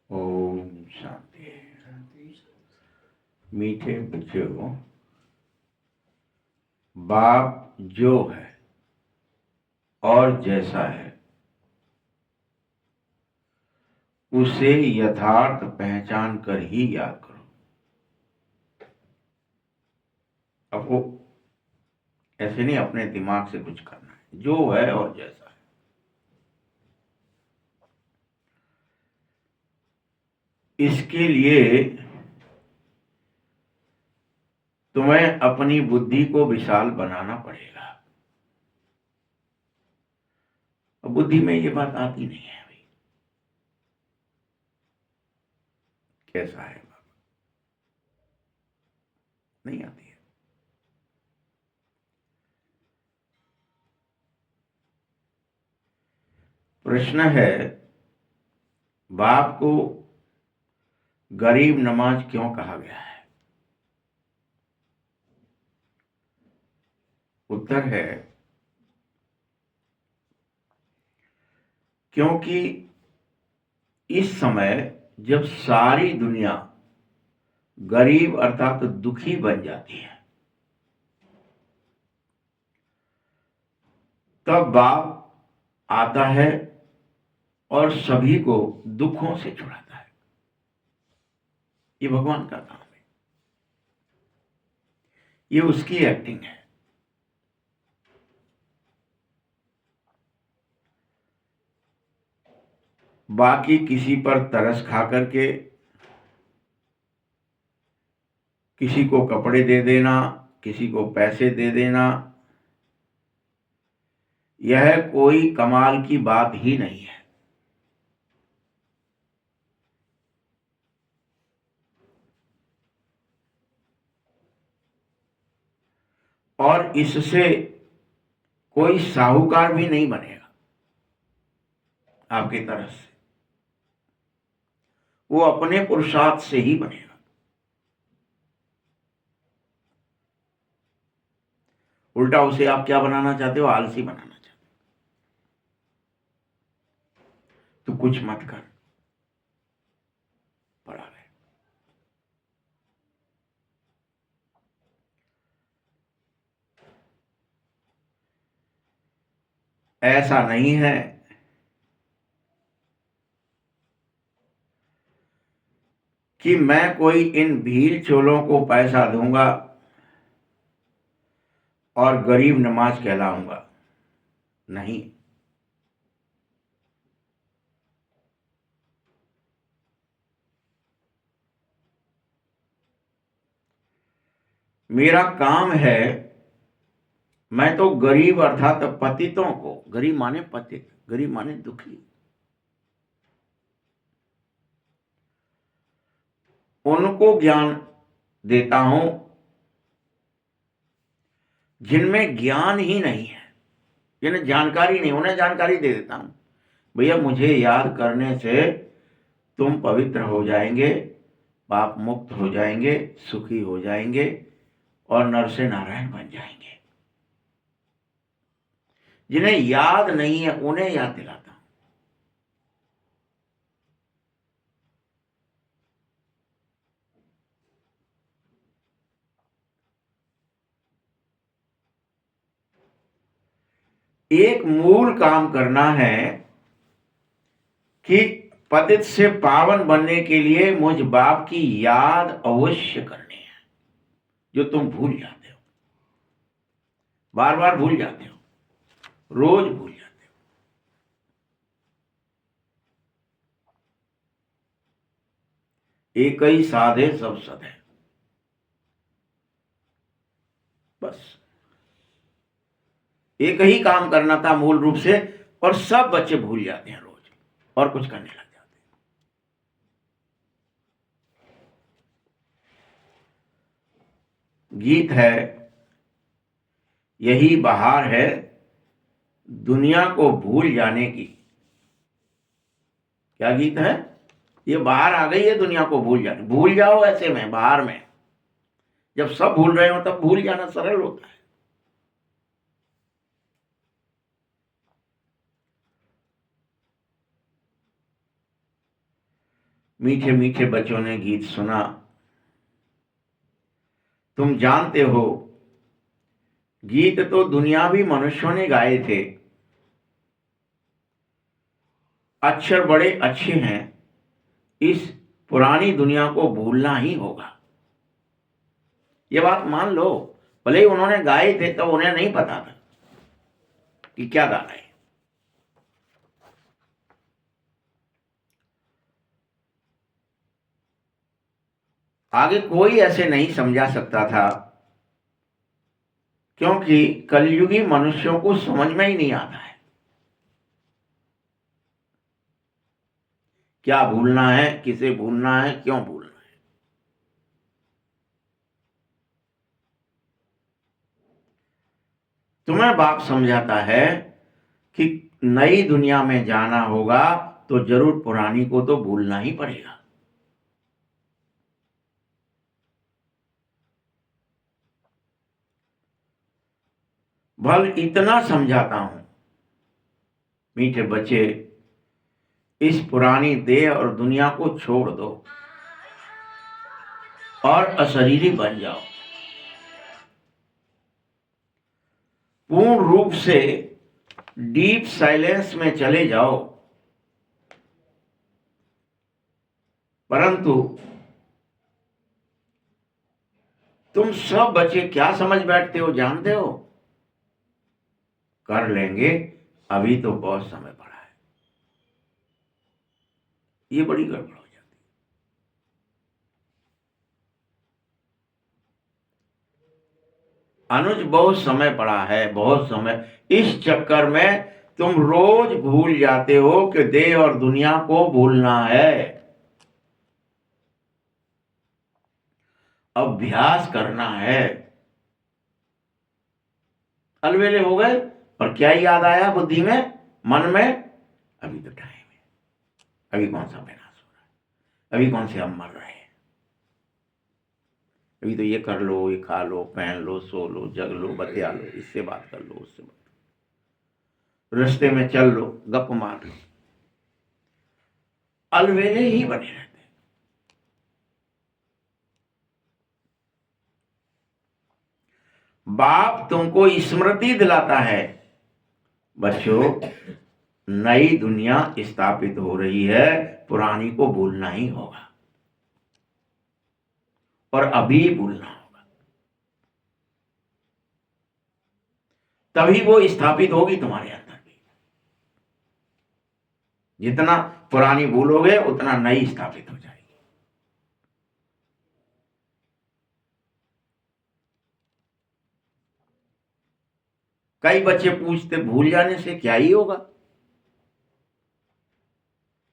ओम शांति। मीठे बच्चों, बाप जो है और जैसा है उसे यथार्थ पहचान कर ही याद करो। आपको ऐसे नहीं अपने दिमाग से कुछ करना है, जो है और जैसा है। इसके लिए तुम्हें अपनी बुद्धि को विशाल बनाना पड़ेगा। अब बुद्धि में ये बात आती नहीं है भाई, कैसा है बाबा, नहीं आती है। प्रश्न है, बाप को गरीब नवाज क्यों कहा गया है? उत्तर है, क्योंकि इस समय जब सारी दुनिया गरीब अर्थात दुखी बन जाती है, तब बाप आता है और सभी को दुखों से छुड़ाता है। ये भगवान का काम है, ये उसकी एक्टिंग है। बाकी किसी पर तरस खा करके किसी को कपड़े दे देना, किसी को पैसे दे देना, यह कोई कमाल की बात ही नहीं है। और इससे कोई साहूकार भी नहीं बनेगा आपकी तरफ से, वो अपने पुरुषार्थ से ही बनेगा। उल्टा उसे आप क्या बनाना चाहते हो? आलसी बनाना चाहते हो। तो कुछ मत कर, पड़ा रहे। ऐसा नहीं है कि मैं कोई इन भील चोलों को पैसा दूंगा और गरीब नवाज कहलाऊंगा। नहीं, मेरा काम है, मैं तो गरीब अर्थात पतितों को, गरीब माने पतित, गरीब माने दुखी, उनको ज्ञान देता हूं जिनमें ज्ञान ही नहीं है, जिन्हें जानकारी नहीं, उन्हें जानकारी दे देता हूं। भैया मुझे याद करने से तुम पवित्र हो जाएंगे, पाप मुक्त हो जाएंगे, सुखी हो जाएंगे और नर से नारायण बन जाएंगे। जिन्हें याद नहीं है उन्हें याद दिलाता हूं। एक मूल काम करना है कि पतित से पावन बनने के लिए मुझ बाप की याद अवश्य करनी है, जो तुम भूल जाते हो, बार बार भूल जाते हो, रोज भूल जाते हो। एक ही साधे सब सद है, बस एक ही काम करना था मूल रूप से, और सब बच्चे भूल जाते हैं रोज और कुछ करने लग जाते हैं। गीत है, यही बहार है दुनिया को भूल जाने की। क्या गीत है? ये बाहर आ गई है दुनिया को भूल जाने। भूल जाओ ऐसे में, बाहर में, जब सब भूल रहे हो तब भूल जाना सरल होता है। मीठे मीठे बच्चों ने गीत सुना। तुम जानते हो, गीत तो दुनियावी मनुष्यों ने गाए थे। अक्षर बड़े अच्छे हैं, इस पुरानी दुनिया को भूलना ही होगा। ये बात मान लो, भले ही उन्होंने गाए थे तो उन्हें नहीं पता था कि क्या गा रहे हैं। आगे कोई ऐसे नहीं समझा सकता था, क्योंकि कलयुगी मनुष्यों को समझ में ही नहीं आता है क्या भूलना है, किसे भूलना है, क्यों भूलना है। तुम्हें बाप समझाता है कि नई दुनिया में जाना होगा तो जरूर पुरानी को तो भूलना ही पड़ेगा। भल इतना समझाता हूं, मीठे बच्चे, इस पुरानी देह और दुनिया को छोड़ दो और अशरीरी बन जाओ। पूर्ण रूप से डीप साइलेंस में चले जाओ। परंतु तुम सब बच्चे क्या समझ बैठते हो जानते हो? कर लेंगे, अभी तो बहुत समय पड़ा है। ये बड़ी गड़बड़ हो जाती है। अनुज, बहुत समय पड़ा है, बहुत समय। इस चक्कर में तुम रोज भूल जाते हो कि देह और दुनिया को भूलना है। अभ्यास करना है। अलवेले हो गए और क्या याद आया बुद्धि में, मन में? अभी तो टाइम है, अभी कौन सा विनाश हो रहा है, अभी कौन से हम मर रहे हैं। अभी तो ये कर लो, ये खा लो, पहन लो, सो लो, जग लो, बतिया लो, इससे बात कर लो, उससे बात, रास्ते में चल लो, गप मार लो। अलवेले ही बने रहते। बाप तुमको स्मृति दिलाता है, बच्चों, नई दुनिया स्थापित हो रही है, पुरानी को भूलना ही होगा और अभी भूलना होगा, तभी वो स्थापित होगी तुम्हारे अंदर भी। जितना पुरानी भूलोगे उतना नई स्थापित हो जाएगी। कई बच्चे पूछते, भूल जाने से क्या ही होगा?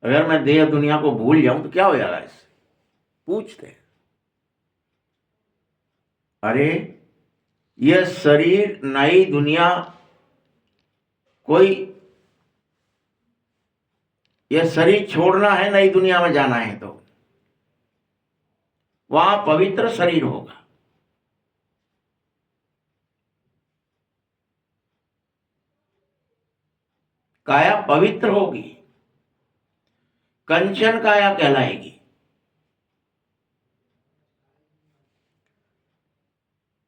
अगर मैं देह दुनिया को भूल जाऊं तो क्या हो जाएगा इससे? पूछते हैं। अरे, यह शरीर, नई दुनिया, कोई, यह शरीर छोड़ना है, नई दुनिया में जाना है तो वहां पवित्र शरीर होगा। काया पवित्र होगी, कंचन काया कहलाएगी।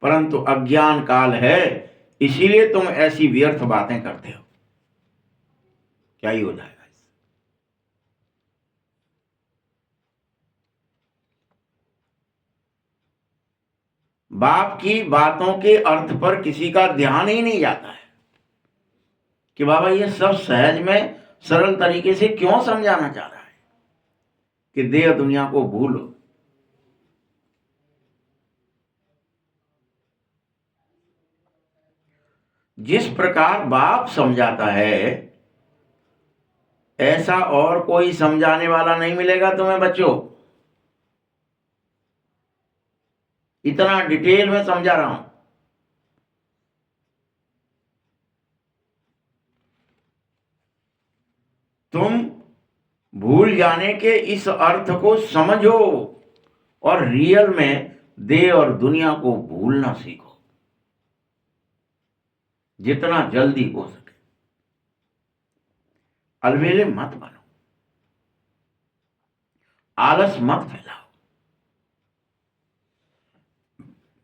परंतु अज्ञान काल है, इसीलिए तुम ऐसी व्यर्थ बातें करते हो। क्या ही हो जाएगा इससे? बाप की बातों के अर्थ पर किसी का ध्यान ही नहीं जाता है कि बाबा ये सब सहज में सरल तरीके से क्यों समझाना चाह रहा है कि देह दुनिया को भूलो। जिस प्रकार बाप समझाता है, ऐसा और कोई समझाने वाला नहीं मिलेगा तुम्हें बच्चों। इतना डिटेल में समझा रहा हूं। तुम भूल जाने के इस अर्थ को समझो और रियल में देह और दुनिया को भूलना सीखो, जितना जल्दी हो सके। अलवेले मत बनो। आलस मत फैलाओ।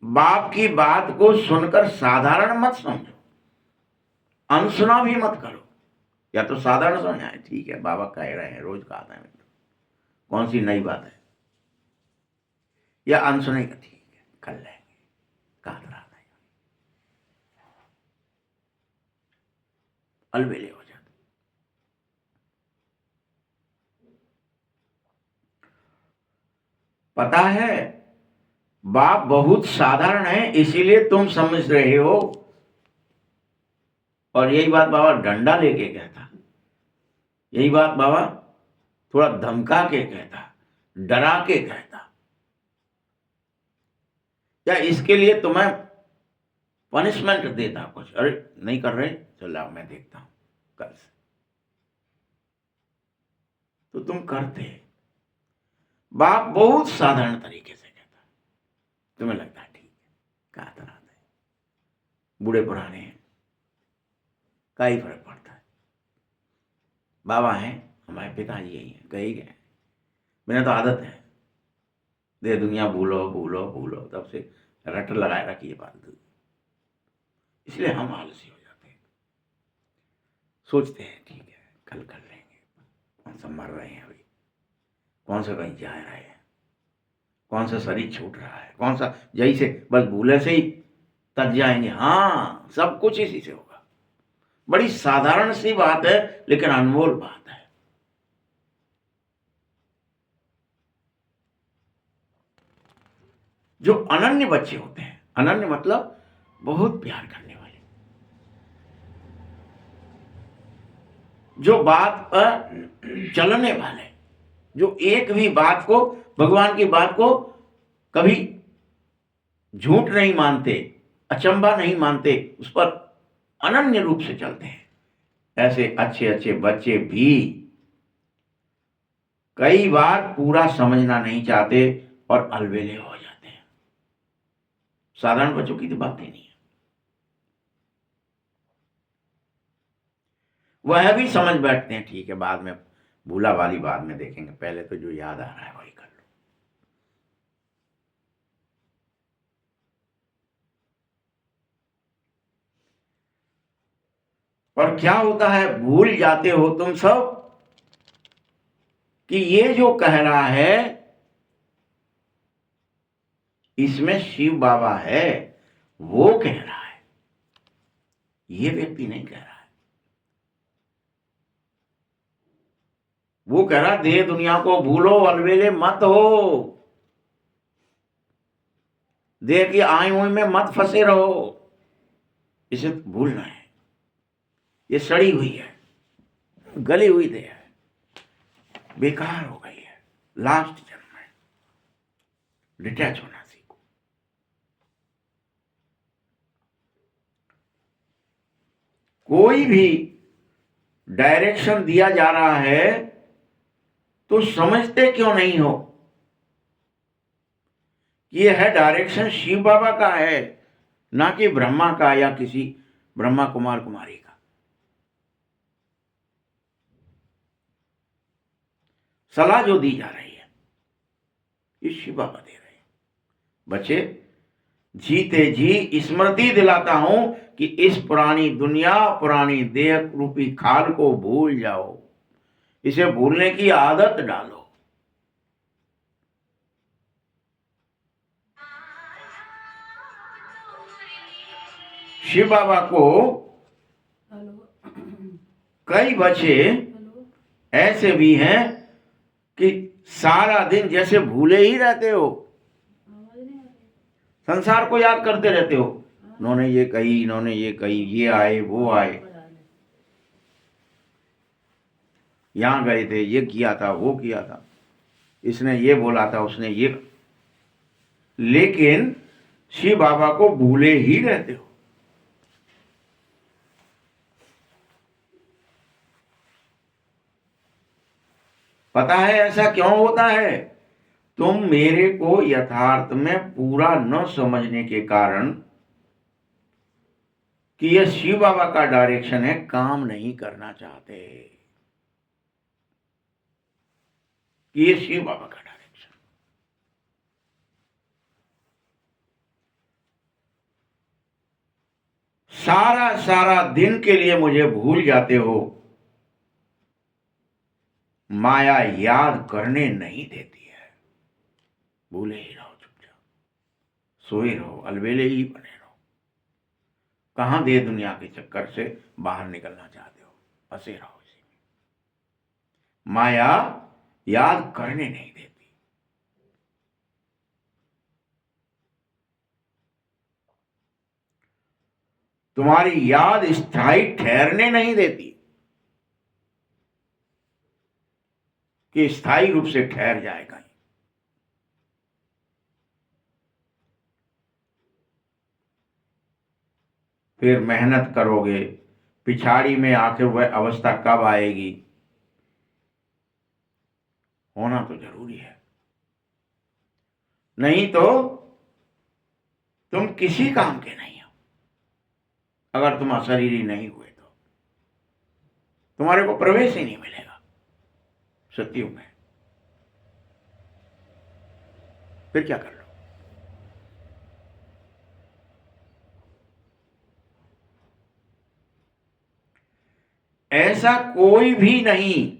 बाप की बात को सुनकर साधारण मत समझो, अनसुना भी मत करो। या तो साधारण समझाए, ठीक है बाबा कह रहे हैं रोज का आता है, कौन सी नई बात है, या अनसुने का ठीक है कर लेंगे, कहा रहा नहीं, अलबेले हो जाते। पता है बाप बहुत साधारण है, इसीलिए तुम समझ रहे हो। और यही बात बाबा डंडा लेके कहता, यही बात बाबा थोड़ा धमका के कहता, डरा के कहता, या इसके लिए तुम्हें पनिशमेंट देता कुछ, अरे नहीं कर रहे चलो मैं देखता हूं कल से, तो तुम करते। बाप बहुत साधारण तरीके से कहता, तुम्हें लगता है ठीक है कहा तरह है, बूढ़े पुराने हैं, का ही फर्क पड़ता है, बाबा हैं हमारे पिताजी यही हैं, कही गए, मैंने तो आदत है दे दुनिया भूलो भूलो भूलो, तब से रट लगाए रखी है फालतू, इसलिए हम आलसी हो जाते हैं, सोचते हैं ठीक है कल कर लेंगे, कौन सा मर रहे हैं अभी, कौन सा कहीं जा रहे हैं, कौन सा शरीर छूट रहा है, कौन सा यही से बस भूले से ही तक जाएंगे। हाँ सब कुछ इसी से होगा। बड़ी साधारण सी बात है लेकिन अनमोल बात है। जो अनन्य बच्चे होते हैं, अनन्य मतलब बहुत प्यार करने वाले, जो बात पर चलने वाले, जो एक भी बात को, भगवान की बात को कभी झूठ नहीं मानते, अचंभा नहीं मानते, उस पर अनन्य रूप से चलते हैं, ऐसे अच्छे अच्छे बच्चे भी कई बार पूरा समझना नहीं चाहते और अलबेले हो जाते हैं। साधारण बच्चों की तो बात ही नहीं है, वह भी समझ बैठते हैं ठीक है बाद में भूला वाली बाद में देखेंगे, पहले तो जो याद आ रहा है वही कर लो। और क्या होता है, भूल जाते हो तुम सब कि ये जो कह रहा है इसमें शिव बाबा है, वो कह रहा है, ये व्यक्ति नहीं कह रहा है। वो कह रहा देह दुनिया को भूलो, अलबेले मत हो, देह की आई हुई में मत फंसे रहो, इसे भूलना है, ये सड़ी हुई है, गली हुई देह है, बेकार हो गई है, लास्ट जन्म है, डिटैच होना सीखो। कोई भी डायरेक्शन दिया जा रहा है तो समझते क्यों नहीं हो, ये है डायरेक्शन शिव बाबा का है, ना कि ब्रह्मा का या किसी ब्रह्मा कुमार कुमारी का। सलाह जो दी जा रही है ये शिव बाबा दे रहे हैं। बच्चे जीते जी स्मृति दिलाता हूं कि इस पुरानी दुनिया, पुरानी देह रूपी खाल को भूल जाओ, इसे भूलने की आदत डालो। शिव बाबा को कई बच्चे ऐसे भी हैं कि सारा दिन जैसे भूले ही रहते हो, संसार को याद करते रहते हो, इन्होंने ये कही, इन्होंने ये कही, ये आए वो आए, यहां गए थे, ये किया था वो किया था, इसने ये बोला था उसने ये, लेकिन शिव बाबा को भूले ही रहते हो। पता है ऐसा क्यों होता है, तुम मेरे को यथार्थ में पूरा न समझने के कारण कि यह शिव बाबा का डायरेक्शन है, काम नहीं करना चाहते। कि ये शिव बाबा का डायरेक्शन। सारा सारा दिन के लिए मुझे भूल जाते हो, माया याद करने नहीं देती है। भूले ही रहो, चुपचाप सोए रहो, अलबेले ही बने रहो। कहां दे दुनिया के चक्कर से बाहर निकलना चाहते हो, फंसे रहो इसी में। माया याद करने नहीं देती। तुम्हारी याद स्थायी ठहरने नहीं देती कि स्थायी रूप से ठहर जाएगा। फिर मेहनत करोगे, पिछाड़ी में आखिर वह अवस्था कब आएगी, होना तो जरूरी है। नहीं तो तुम किसी काम के नहीं हो। अगर तुम अशरीरी नहीं हुए तो तुम्हारे को प्रवेश ही नहीं मिलेगा सत्युग में। फिर क्या कर लो। ऐसा कोई भी नहीं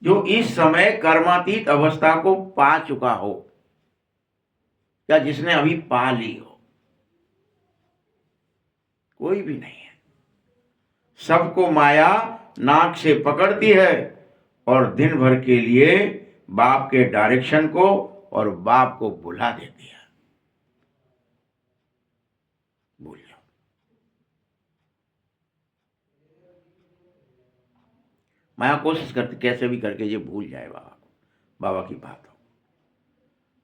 जो इस समय कर्मातीत अवस्था को पा चुका हो या जिसने अभी पा ली हो। कोई भी नहीं है। सबको माया नाक से पकड़ती है और दिन भर के लिए बाप के डायरेक्शन को और बाप को भुला देती है। भूल जाओ। माया कोशिश करती कैसे भी करके ये भूल जाए बाबा को, बाबा की बात हो,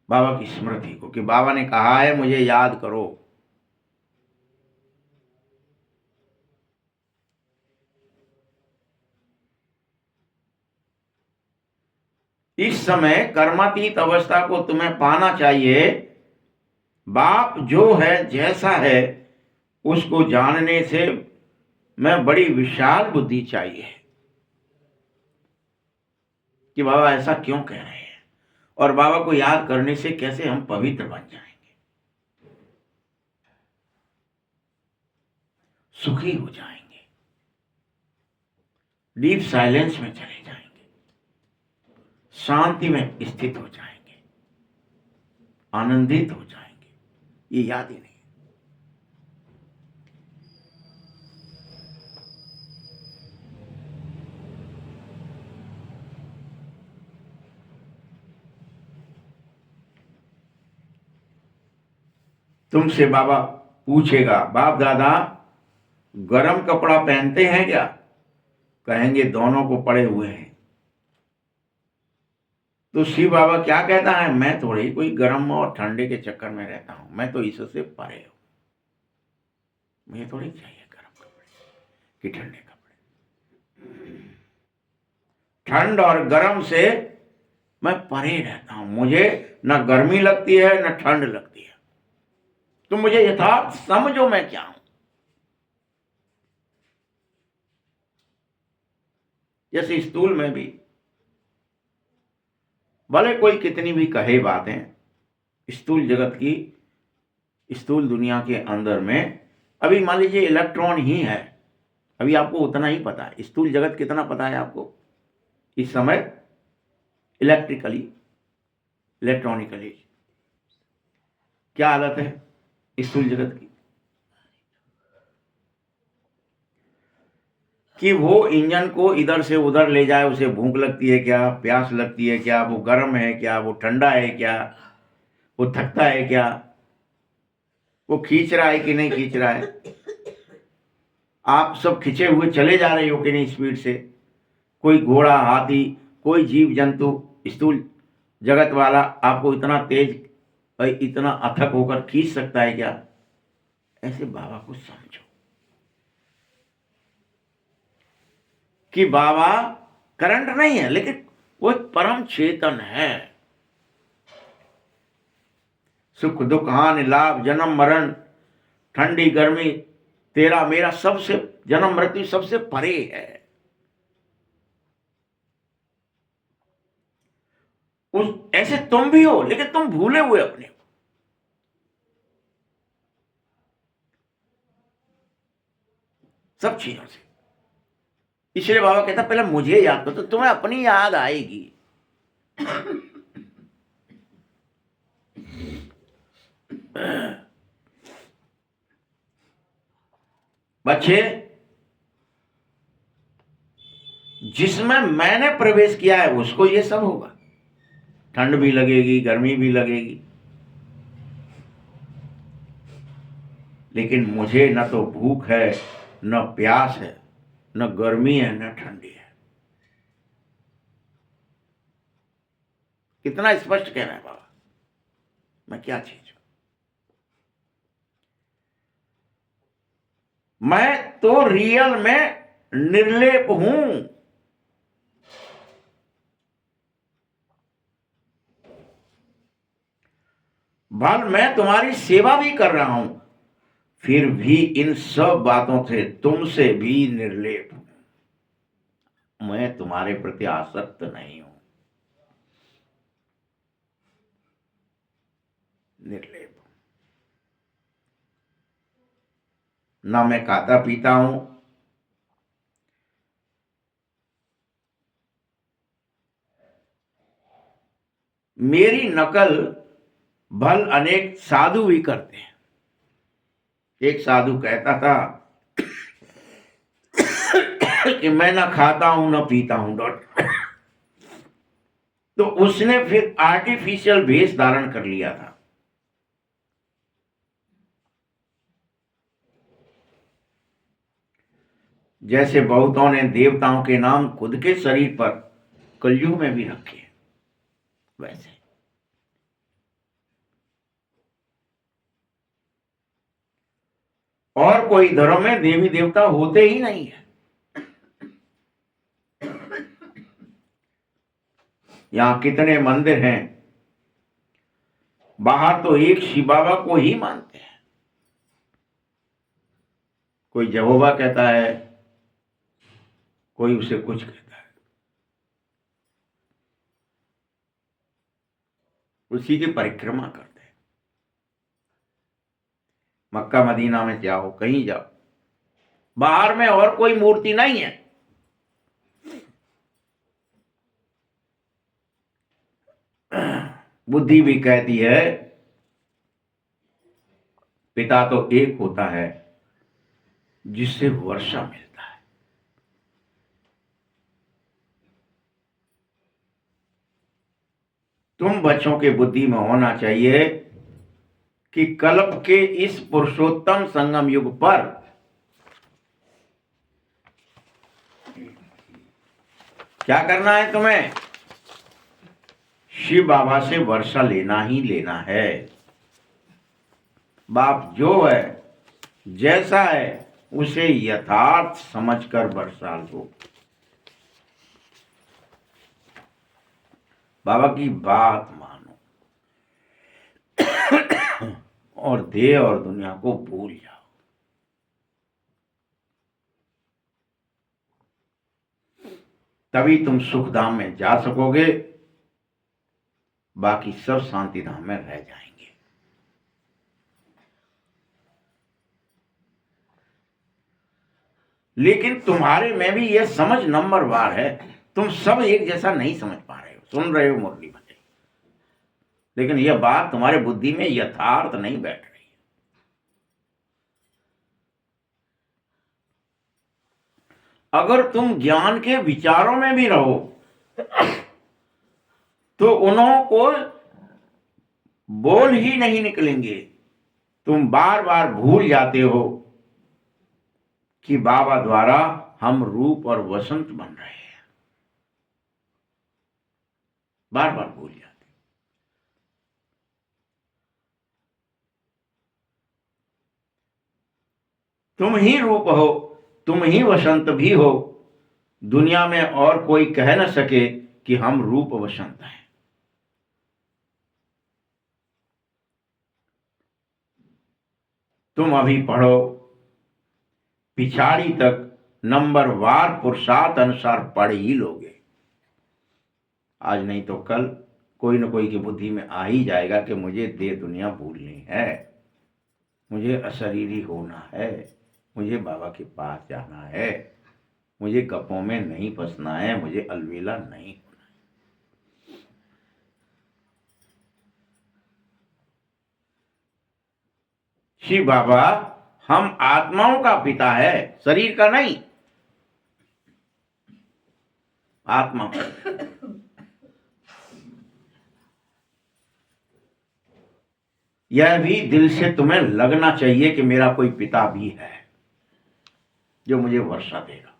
बाबा की स्मृति को, कि बाबा ने कहा है मुझे याद करो। इस समय कर्मातीत अवस्था को तुम्हें पाना चाहिए। बाप जो है जैसा है उसको जानने से मैं बड़ी विशाल बुद्धि चाहिए कि बाबा ऐसा क्यों कह रहे हैं, और बाबा को याद करने से कैसे हम पवित्र बन जाएंगे, सुखी हो जाएंगे, डीप साइलेंस में चले जाएंगे, शांति में स्थित हो जाएंगे, आनंदित हो जाएंगे। ये याद ही नहीं। तुमसे बाबा पूछेगा बाप दादा गरम कपड़ा पहनते हैं क्या, कहेंगे दोनों को पड़े हुए हैं। तो शिव बाबा क्या कहता है, मैं थोड़ी कोई गर्म और ठंडे के चक्कर में रहता हूं, मैं तो इससे परे हूं। मुझे थोड़ी चाहिए गर्म कपड़े कि ठंडे कपड़े। ठंड और गर्म से मैं परे रहता हूं। मुझे न गर्मी लगती है न ठंड लगती है। तो मुझे यथार्थ समझो मैं क्या हूं। जैसे स्थूल में भी भले कोई कितनी भी कहे बातें, स्थूल जगत की, स्थूल दुनिया के अंदर में अभी मान लीजिए इलेक्ट्रॉन ही है। अभी आपको उतना ही पता है। स्थूल जगत कितना पता है आपको इस समय, इलेक्ट्रिकली, इलेक्ट्रॉनिकली क्या हालत है स्थूल जगत की, कि वो इंजन को इधर से उधर ले जाए, उसे भूख लगती है क्या, प्यास लगती है क्या, वो गर्म है क्या, वो ठंडा है क्या, वो थकता है क्या, वो खींच रहा है कि नहीं खींच रहा है, आप सब खिंचे हुए चले जा रहे हो कि नहीं स्पीड से। कोई घोड़ा, हाथी, कोई जीव जंतु स्थूल जगत वाला आपको इतना तेज और इतना अथक होकर खींच सकता है क्या। ऐसे बाबा को समझो कि बाबा करंट नहीं है, लेकिन वो एक परम चेतन है। सुख दुख हानि लाभ जन्म मरण ठंडी गर्मी तेरा मेरा सबसे, जन्म मृत्यु सबसे परे है। उस ऐसे तुम भी हो, लेकिन तुम भूले हुए अपने को। सब चीजों से। इसलिए बाबा कहता पहले मुझे याद करो, तो तुम्हें अपनी याद आएगी। बच्चे, जिसमें मैंने प्रवेश किया है उसको ये सब होगा। ठंड भी लगेगी, गर्मी भी लगेगी, लेकिन मुझे न तो भूख है, न प्यास है, न गर्मी है, न ठंडी है। कितना स्पष्ट कहना है बाबा, मैं क्या चीज हूं। मैं तो रियल में निर्लेप हूं। भल मैं तुम्हारी सेवा भी कर रहा हूं, फिर भी इन सब बातों से तुमसे भी निर्लेप हूं। मैं तुम्हारे प्रति आसक्त नहीं हूं, निर्लेप। ना मैं खाता पीता हूं, मेरी नकल भल अनेक साधु भी करते हैं। एक साधु कहता था कि मैं ना खाता हूं ना पीता हूं, डॉट। तो उसने फिर आर्टिफिशियल भेष धारण कर लिया था। जैसे बहुतों ने देवताओं के नाम खुद के शरीर पर कलयुग में भी रखे, वैसे और कोई धर्म में देवी देवता होते ही नहीं है। यहां कितने मंदिर हैं, बाहर तो एक शिव बाबा को ही मानते हैं। कोई जहोवा कहता है, कोई उसे कुछ कहता है, उसी की परिक्रमा करते हैं। मक्का मदीना में जाओ, कहीं जाओ, बाहर में और कोई मूर्ति नहीं है। बुद्धि भी कहती है पिता तो एक होता है जिससे वर्षा मिलता है। तुम बच्चों के बुद्धि में होना चाहिए कि कल्प के इस पुरुषोत्तम संगम युग पर क्या करना है तुम्हें? शिव बाबा से वर्षा लेना ही लेना है। बाप जो है, जैसा है, उसे यथार्थ समझकर वर्षा लो। बाबा की बात मानो और देह और दुनिया को भूल जाओ। तभी तुम सुख धाम में जा सकोगे, बाकी सब शांति धाम में रह जाएंगे। लेकिन तुम्हारे में भी यह समझ नंबरवार है, तुम सब एक जैसा नहीं समझ पा रहे हो। सुन रहे हो मुरली भाई, लेकिन यह बात तुम्हारे बुद्धि में यथार्थ नहीं बैठ रही है। अगर तुम ज्ञान के विचारों में भी रहो तो उन्हों को बोल ही नहीं निकलेंगे। तुम बार बार भूल जाते हो कि बाबा द्वारा हम रूप और वसंत बन रहे हैं। बार बार भूल जाते। तुम ही रूप हो, तुम ही वसंत भी हो। दुनिया में और कोई कह न सके कि हम रूप वसंत हैं। तुम अभी पढ़ो, पिछाड़ी तक नंबरवार पुरुषार्थ अनुसार पढ़ ही लोगे। आज नहीं तो कल कोई न कोई की बुद्धि में आ ही जाएगा कि मुझे देह दुनिया भूलनी है, मुझे अशरीरी होना है, मुझे बाबा के पास जाना है, मुझे गप्पों में नहीं फंसना है, मुझे अलवेला नहीं होना है। शिव बाबा हम आत्माओं का पिता है, शरीर का नहीं, आत्मा का। यह भी दिल से तुम्हें लगना चाहिए कि मेरा कोई पिता भी है जो मुझे वर्षा देगा,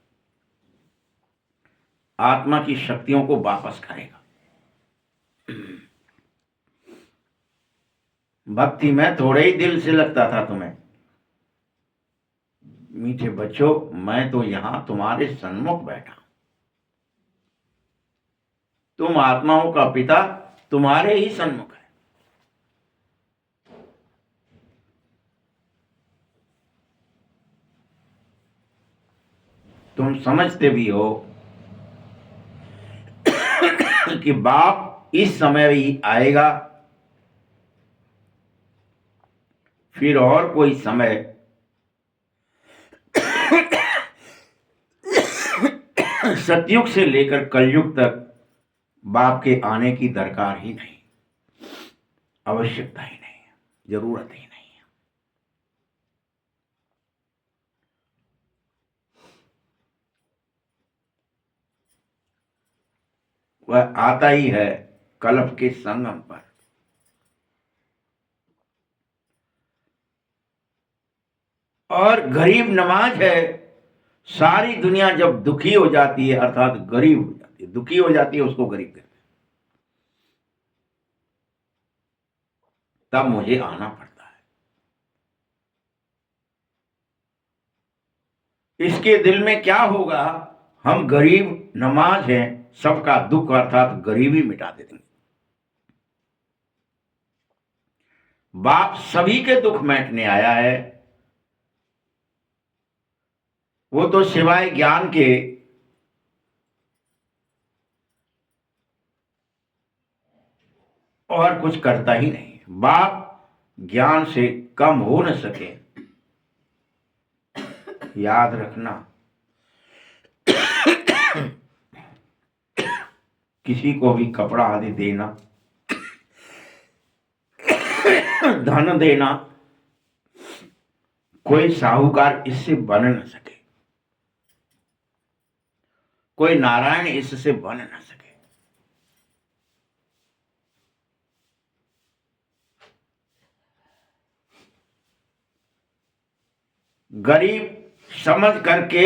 आत्मा की शक्तियों को वापस करेगा। भक्ति में थोड़े ही दिल से लगता था तुम्हें। मीठे बच्चों, मैं तो यहां तुम्हारे सन्मुख बैठा, तुम आत्माओं का पिता तुम्हारे ही सन्मुख है। तुम समझते भी हो कि बाप इस समय ही आएगा, फिर और कोई समय सतयुग से लेकर कलयुग तक बाप के आने की दरकार ही नहीं, आवश्यकता ही नहीं है, जरूरत ही नहीं है। वह आता ही है कल्प के संगम पर। और गरीब नवाज है, सारी दुनिया जब दुखी हो जाती है, अर्थात गरीब हो जाती है, दुखी हो जाती है, उसको गरीब कहते हैं, तब मुझे आना पड़ता है। इसके दिल में क्या होगा, हम गरीब नवाज हैं, सबका दुख अर्थात गरीबी मिटा देंगे। बाप सभी के दुख मिटने आया है, वो तो सिवाय ज्ञान के और कुछ करता ही नहीं। बाप ज्ञान से कम हो न सके, याद रखना। किसी को भी कपड़ा आदि देना, धन देना, कोई साहूकार इससे बन न सके, कोई नारायण इससे बन न सके। गरीब समझ करके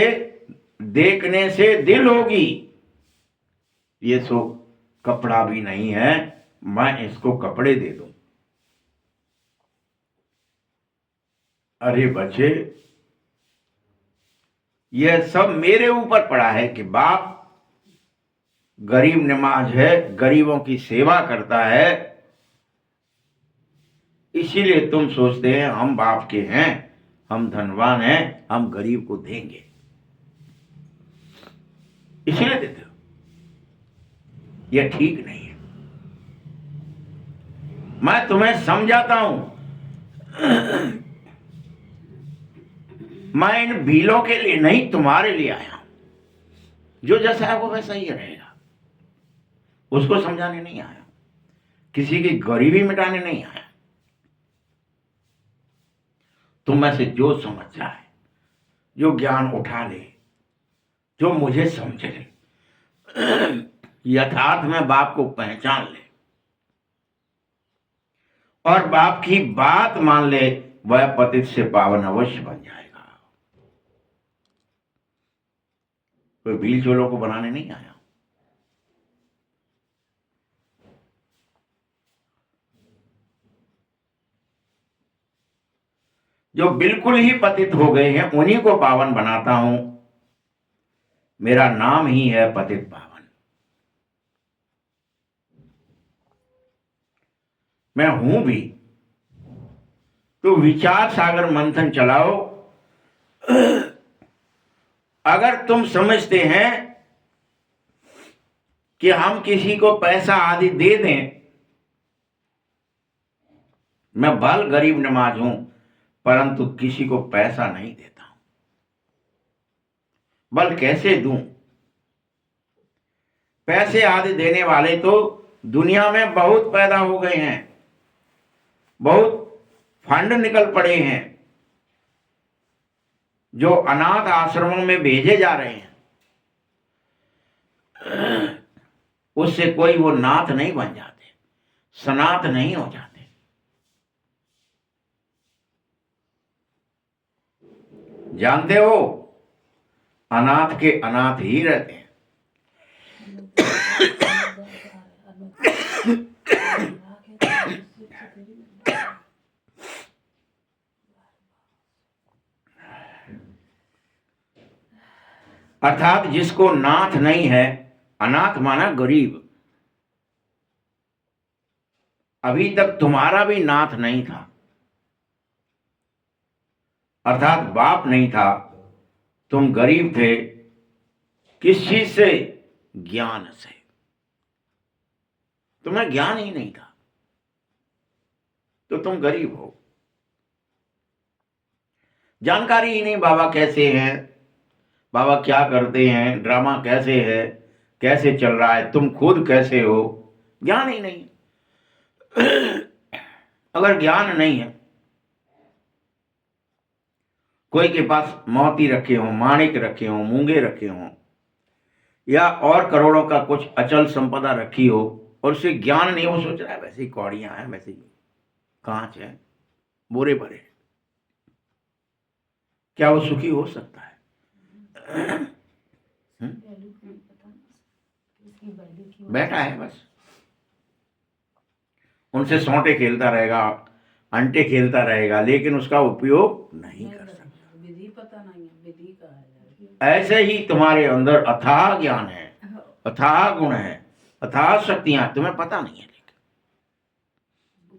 देखने से दिल होगी, ये सो कपड़ा भी नहीं है, मैं इसको कपड़े दे दूं। अरे बच्चे, यह सब मेरे ऊपर पड़ा है कि बाप गरीब नवाज है, गरीबों की सेवा करता है, इसीलिए तुम सोचते हैं हम बाप के हैं, हम धनवान हैं, हम गरीब को देंगे, इसीलिए देते हो। यह ठीक नहीं है। मैं तुम्हें समझाता हूं, मैं इन भीलों के लिए नहीं, तुम्हारे लिए आया हूं। जो जैसा है वो वैसा ही रहेगा, उसको समझाने नहीं आया, किसी की गरीबी मिटाने नहीं आया। तुम में से जो समझ जाए, जो ज्ञान उठा ले, जो मुझे समझ ले, यथार्थ में बाप को पहचान ले और बाप की बात मान ले, वह पतित से पावन अवश्य बन जाएगा। कोई भील चोलों को बनाने नहीं आया। जो बिल्कुल ही पतित हो गए हैं उन्हीं को पावन बनाता हूं, मेरा नाम ही है पतित पावन। मैं हूं भी। तो विचार सागर मंथन चलाओ। अगर तुम समझते हैं कि हम किसी को पैसा आदि दे दें मैं भल गरीब नमाज हूं, परंतु किसी को पैसा नहीं देता हूं। बल कैसे दूं? पैसे आदि देने वाले तो दुनिया में बहुत पैदा हो गए हैं, बहुत फंड निकल पड़े हैं जो अनाथ आश्रमों में भेजे जा रहे हैं। उससे कोई वो नाथ नहीं बन जाते, सनाथ नहीं हो जाते। जानते हो, अनाथ के अनाथ ही रहते हैं। अर्थात जिसको नाथ नहीं है, अनाथ माना गरीब। अभी तक तुम्हारा भी नाथ नहीं था, अर्थात बाप नहीं था, तुम गरीब थे। किस चीज से? ज्ञान से। तुम्हें ज्ञान ही नहीं था तो तुम गरीब हो। जानकारी ही नहीं, बाबा कैसे हैं, बाबा क्या करते हैं, ड्रामा कैसे है, कैसे चल रहा है, तुम खुद कैसे हो, ज्ञान ही नहीं। अगर ज्ञान नहीं है, कोई के पास मोती रखे हो, माणिक रखे हो, मूंगे रखे हो, या और करोड़ों का कुछ अचल संपदा रखी हो, और उसे ज्ञान नहीं, वो सोच रहा है वैसे ही कौड़ियां हैं, वैसे ही कांच है, बोरे भरे, क्या वो सुखी हो सकता है? बैठा है बस, उनसे सौंटे खेलता रहेगा, अंटे खेलता रहेगा, लेकिन उसका उपयोग नहीं कर सकता। विधि पता नहीं है, विधि का है। ऐसे ही तुम्हारे अंदर अथाह ज्ञान है, अथाह गुण है, अथाह शक्तियां, तुम्हें पता नहीं है। लेकिन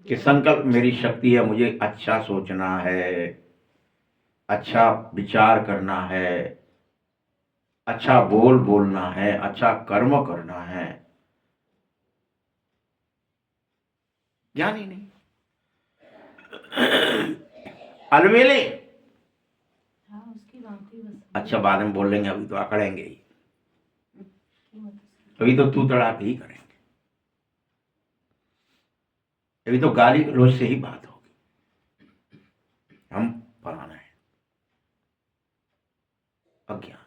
कि संकल्प मेरी शक्ति है, मुझे अच्छा सोचना है, अच्छा विचार करना है, अच्छा बोलना है, अच्छा कर्म करना है। ज्ञान ही नहीं। अलवेले अच्छा बाद में बोल लेंगे, अभी तो अकड़ेंगे ही, अभी तो तू तड़ाक ही करेंगे, अभी तो गाली गलौज से ही बात होगी। हम फलाना है, अज्ञान,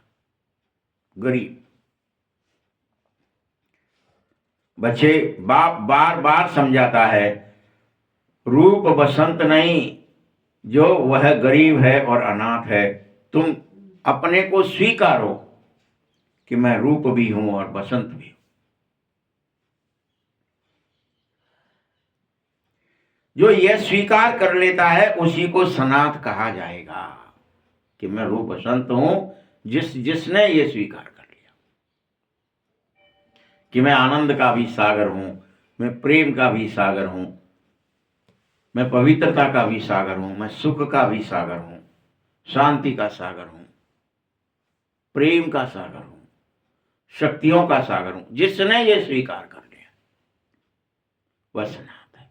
गरीब। बच्चे, बाप बार बार समझाता है, रूप बसंत नहीं, जो वह गरीब है और अनाथ है। तुम अपने को स्वीकारो कि मैं रूप भी हूं और बसंत भी हूं। जो यह स्वीकार कर लेता है उसी को सनाथ कहा जाएगा कि मैं रूप बसंत हूं। जिसने ये स्वीकार कर लिया कि मैं आनंद का भी सागर हूं, मैं प्रेम का भी सागर हूं, मैं पवित्रता का भी सागर हूं, मैं सुख का भी सागर हूं, शांति का सागर हूं, प्रेम का सागर हूं, शक्तियों का सागर हूं, जिसने ये स्वीकार कर लिया वह सनाथ है।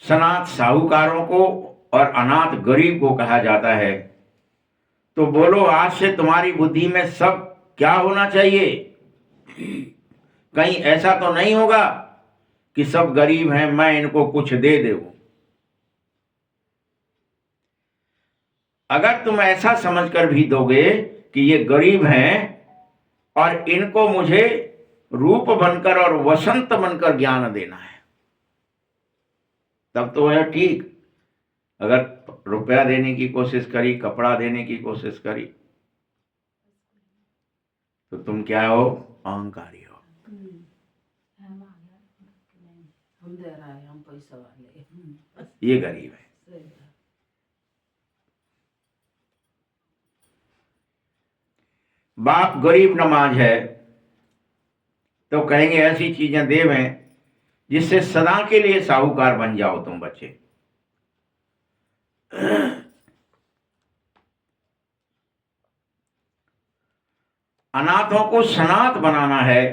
सनाथ साहूकारों को और अनाथ गरीब को कहा जाता है। तो बोलो, आज से तुम्हारी बुद्धि में सब क्या होना चाहिए? कहीं ऐसा तो नहीं होगा कि सब गरीब हैं, मैं इनको कुछ दे दूं। अगर तुम ऐसा समझकर भी दोगे कि ये गरीब हैं और इनको मुझे रूप बनकर और वसंत बनकर ज्ञान देना है, तब तो है ठीक। अगर रुपया देने की कोशिश करी, कपड़ा देने की कोशिश करी, तो तुम क्या हो? अहंकारी हो। हम दे रहा है, हम पैसा वाले, ये गरीब है। बाप गरीब नमाज है तो कहेंगे ऐसी चीजें देवें जिससे सदा के लिए साहूकार बन जाओ तुम बच्चे। अनाथों को सनाथ बनाना है,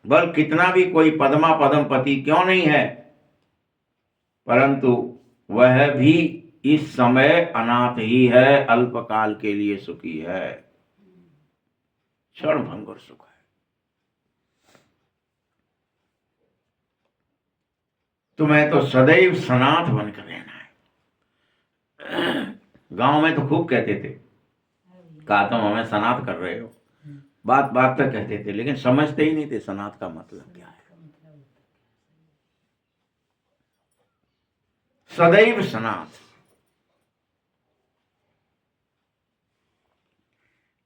बल कितना भी कोई पद्मा पद्मपति क्यों नहीं है, परंतु वह भी इस समय अनाथ ही है, अल्पकाल के लिए सुखी है, क्षण भंगुर सुख है। तुम्हें तो सदैव सनाथ बनकर रहना है। गांव में तो खूब कहते थे, कहा तुम हमें सनाथ कर रहे हो, बात बात तक कहते थे, लेकिन समझते ही नहीं थे सनाथ का मतलब क्या है। सदैव सनाथ।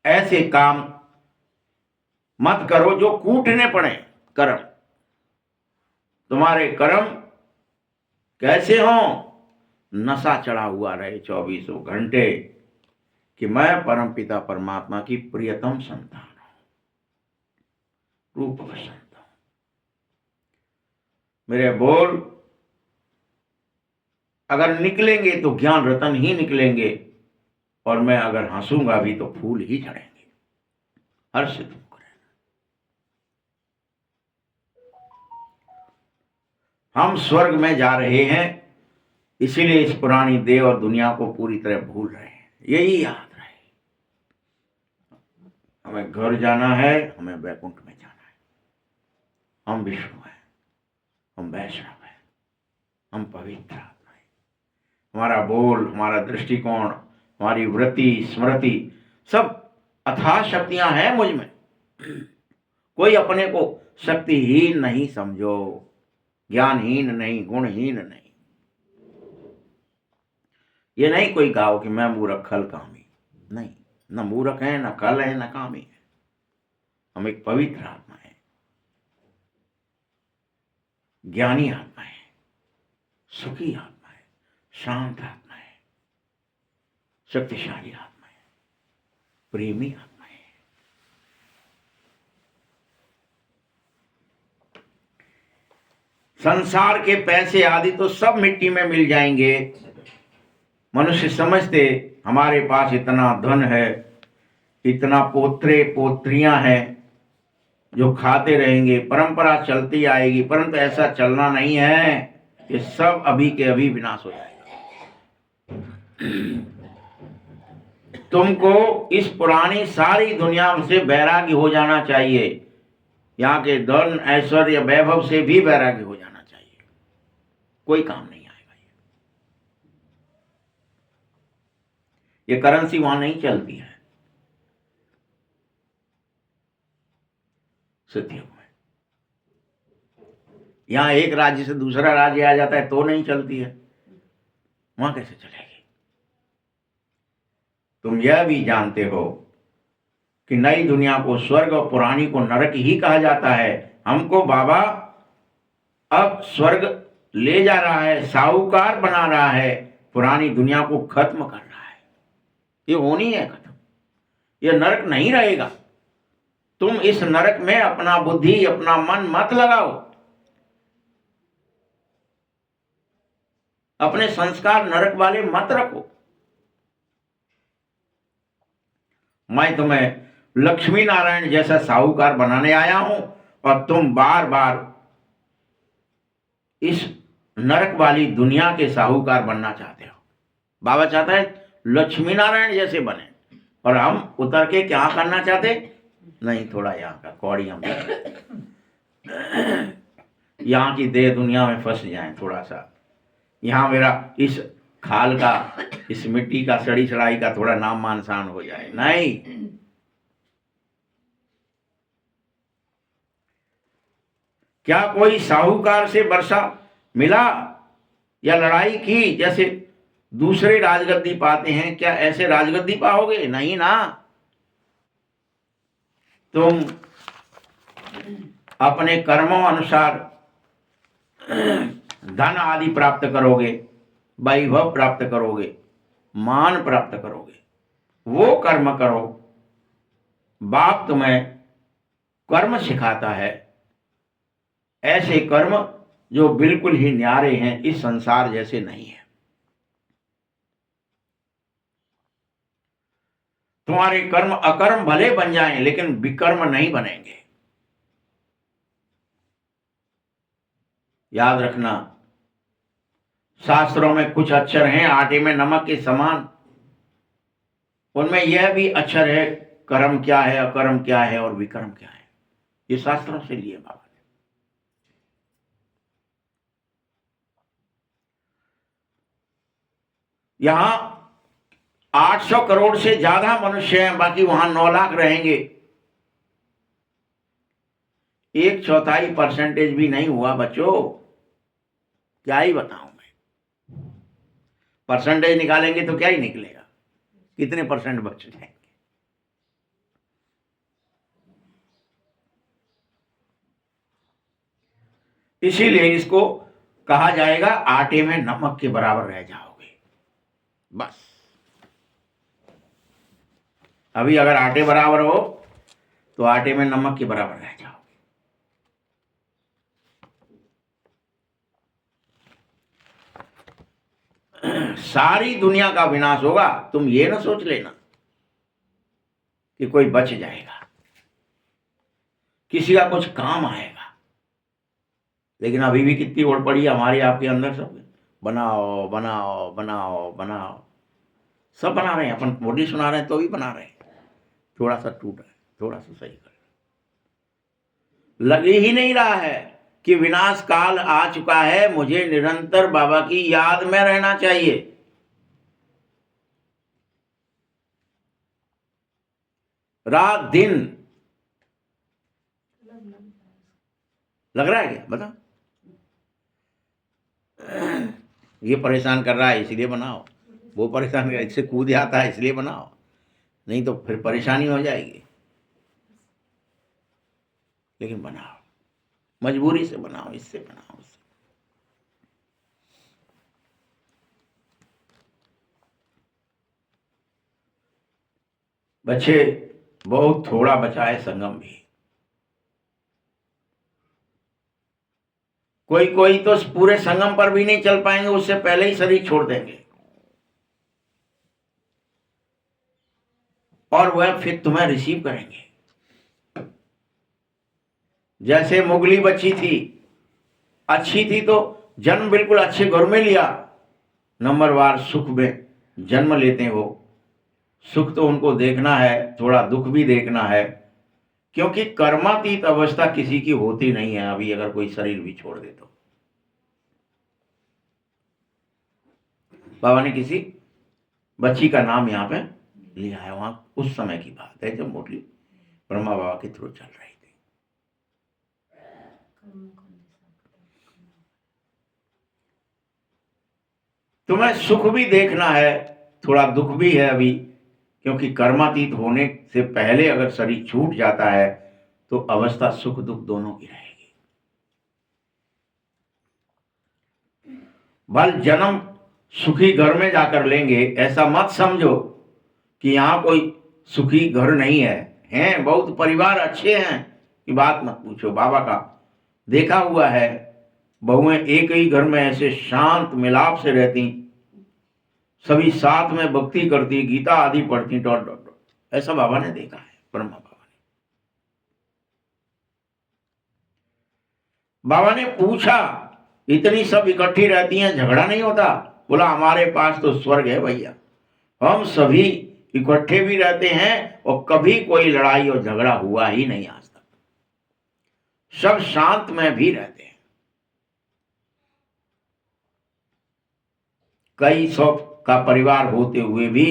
ऐसे काम मत करो जो कूटने पड़े कर्म। तुम्हारे कर्म कैसे हो, नशा चढ़ा हुआ रहे 24 घंटे कि मैं परमपिता परमात्मा की प्रियतम संतान हूं, रूप वसंत हूं। मेरे बोल अगर निकलेंगे तो ज्ञान रतन ही निकलेंगे, और मैं अगर हंसूंगा भी तो फूल ही झड़ेंगे। हर्षित होकर हम स्वर्ग में जा रहे हैं, इसीलिए इस पुरानी देह और दुनिया को पूरी तरह भूल रहे हैं। यही याद रहे, हमें घर जाना है, हमें वैकुंठ में जाना है। हम विष्णु हैं, हम वैष्णव हैं, हम पवित्र आत्मा हैं। हमारा बोल, हमारा दृष्टिकोण, हमारी वृत्ति स्मृति सब अथाह शक्तियां हैं मुझ में। कोई अपने को शक्तिहीन नहीं समझो, ज्ञानहीन नहीं, गुणहीन नहीं। ये नहीं कोई गाओ कि मैं मूर्ख खल कामी, नहीं, न मूर्ख है, न खल है, न कामी है। हम एक पवित्र आत्मा है, ज्ञानी आत्मा है, सुखी आत्मा है, शांत आत्मा है, शक्तिशाली आत्मा है, प्रेमी आत्मा है। संसार के पैसे आदि तो सब मिट्टी में मिल जाएंगे। मनुष्य समझते हमारे पास इतना धन है, इतना पोत्रे पोत्रियां हैं जो खाते रहेंगे, परंपरा चलती आएगी, परंतु ऐसा चलना नहीं है। ये सब अभी के अभी विनाश हो जाएगा। तुमको इस पुरानी सारी दुनिया से वैराग्य हो जाना चाहिए। यहाँ के धन ऐश्वर्य वैभव से भी वैराग्य हो जाना चाहिए। कोई काम नहीं आएगा। ये करेंसी वहां नहीं चलती है सत्युग में। यहां एक राज्य से दूसरा राज्य आ जाता है तो नहीं चलती है, वहां कैसे चलेगी? तुम यह भी जानते हो कि नई दुनिया को स्वर्ग और पुरानी को नरक ही कहा जाता है। हमको बाबा अब स्वर्ग ले जा रहा है, साहूकार बना रहा है, पुरानी दुनिया को खत्म कर रहा है। ये होनी है खत्म, ये नरक नहीं रहेगा। तुम इस नरक में अपना बुद्धि अपना मन मत लगाओ, अपने संस्कार नरक वाले मत रखो। मैं तुम्हें लक्ष्मी नारायण जैसा साहूकार बनाने आया हूं और तुम बार बार इस नरक वाली दुनिया के साहूकार बनना चाहते हो। बाबा चाहता है लक्ष्मी नारायण जैसे बने, और हम उतर के क्या करना चाहते? नहीं, थोड़ा यहाँ का कौड़ी हम यहाँ की देह दुनिया में फंस जाएं, थोड़ा सा यहाँ मेरा इस खाल का, इस मिट्टी का, सड़ी सड़ाई का थोड़ा नाम मान शान हो जाए। नहीं, क्या कोई साहूकार से वर्षा मिला या लड़ाई की जैसे दूसरे राजगद्दी पाते हैं? क्या ऐसे राजगद्दी पाओगे? नहीं ना। तुम अपने कर्मों अनुसार धन आदि प्राप्त करोगे, वैभव प्राप्त करोगे, मान प्राप्त करोगे। वो कर्म करो। बाप तुम्हें कर्म सिखाता है, ऐसे कर्म जो बिल्कुल ही न्यारे हैं, इस संसार जैसे नहीं है। तुम्हारे कर्म अकर्म भले बन जाएं लेकिन विकर्म नहीं बनेंगे। याद रखना, शास्त्रों में कुछ अक्षर हैं आटे में नमक के समान, उनमें यह भी अक्षर है कर्म क्या है, अकर्म क्या है और विकर्म क्या है। ये शास्त्रों से लिए बाबा ने। यहां 800 करोड़ से ज्यादा मनुष्य हैं, बाकी वहां 9 लाख रहेंगे। 1/4% भी नहीं हुआ बच्चों, क्या ही बताऊं मैं। परसेंटेज निकालेंगे तो क्या ही निकलेगा, कितने परसेंट बच जाएंगे। इसीलिए इसको कहा जाएगा आटे में नमक के बराबर रह जाओगे। बस अभी अगर आटे बराबर हो तो आटे में नमक के बराबर रह जाओगे। सारी दुनिया का विनाश होगा, तुम ये ना सोच लेना कि कोई बच जाएगा, किसी का कुछ काम आएगा। लेकिन अभी भी कितनी ओढ़ पड़ी है हमारे आपके अंदर, सब बनाओ बनाओ बनाओ बनाओ, सब बना रहे हैं। अपन मोदी सुना रहे हैं तो भी बना रहे हैं, थोड़ा सा टूटा है, थोड़ा सा सही कर, लग ही नहीं रहा है कि विनाश काल आ चुका है, मुझे निरंतर बाबा की याद में रहना चाहिए। रात दिन लग रहा है क्या बता, ये परेशान कर रहा है इसलिए बनाओ, वो परेशान कर इससे कूद आता है इसलिए बनाओ, नहीं तो फिर परेशानी हो जाएगी। लेकिन बनाओ, मजबूरी से बनाओ, इससे बनाओ, उससे। बच्चे बहुत थोड़ा बचा है संगम भी। कोई कोई तो पूरे संगम पर भी नहीं चल पाएंगे, उससे पहले ही शरीर छोड़ देंगे, और वह फिर तुम्हें रिसीव करेंगे। जैसे मुगली बच्ची थी, अच्छी थी तो जन्म बिल्कुल अच्छे घर में लिया, नंबरवार सुख में जन्म लेते हो। सुख तो उनको देखना है, थोड़ा दुख भी देखना है, क्योंकि कर्मातीत अवस्था किसी की होती नहीं है अभी, अगर कोई शरीर भी छोड़ दे तो। बाबा ने किसी बच्ची का नाम यहाँ पे लिया है, वहां उस समय की बात है जब मुरली ब्रह्मा बाबा के थ्रू चल रही थी। तुम्हें सुख भी देखना है, थोड़ा दुख भी है अभी, क्योंकि कर्मातीत होने से पहले अगर शरीर छूट जाता है तो अवस्था सुख दुख दोनों की रहेगी। भल जन्म सुखी घर में जाकर लेंगे, ऐसा मत समझो कि यहां कोई सुखी घर नहीं है। हैं बहुत परिवार अच्छे हैं कि बात मत पूछो, बाबा का देखा हुआ है। बहुएं एक ही घर में ऐसे शांत मिलाप से रहती, सभी साथ में भक्ति करती, गीता आदि पढ़ती, डॉट डॉट डॉट, ऐसा बाबा ने देखा है, ब्रह्मा बाबा ने। बाबा ने पूछा, इतनी सब इकट्ठी रहती हैं, झगड़ा नहीं होता? बोला हमारे पास तो स्वर्ग है भैया, हम सभी इकट्ठे भी रहते हैं और कभी कोई लड़ाई और झगड़ा हुआ ही नहीं आज तक, सब शांत में भी रहते हैं। कई सौ का परिवार होते हुए भी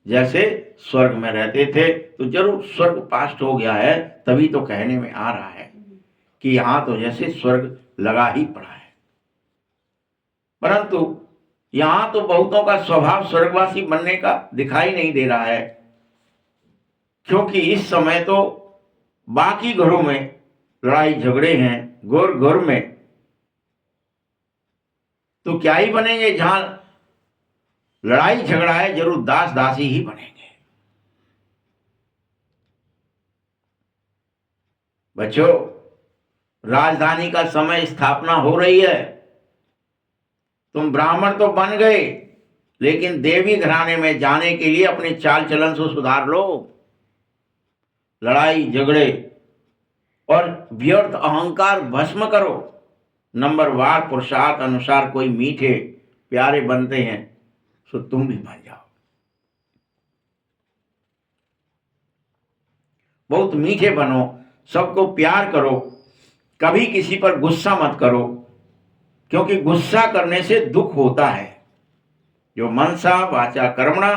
जैसे स्वर्ग में रहते थे, तो जरूर स्वर्ग पास्ट हो गया है, तभी तो कहने में आ रहा है कि यहां तो जैसे स्वर्ग लगा ही पड़ा है। परंतु यहां तो बहुतों का स्वभाव स्वर्गवासी बनने का दिखाई नहीं दे रहा है, क्योंकि इस समय तो बाकी घरों में लड़ाई झगड़े हैं, घर घर में, तो क्या ही बनेंगे? जहां लड़ाई झगड़ा है जरूर दास दासी ही बनेंगे। बच्चों, राजधानी का समय स्थापना हो रही है, तुम ब्राह्मण तो बन गए, लेकिन देवी घराने में जाने के लिए अपने चाल चलन से सुधार लो। लड़ाई झगड़े और व्यर्थ अहंकार भस्म करो। नंबरवार पुरुषार्थ अनुसार कोई मीठे प्यारे बनते हैं, सो तुम भी बन जाओ। बहुत मीठे बनो, सबको प्यार करो, कभी किसी पर गुस्सा मत करो, क्योंकि गुस्सा करने से दुख होता है। जो मनसा वाचा कर्मणा,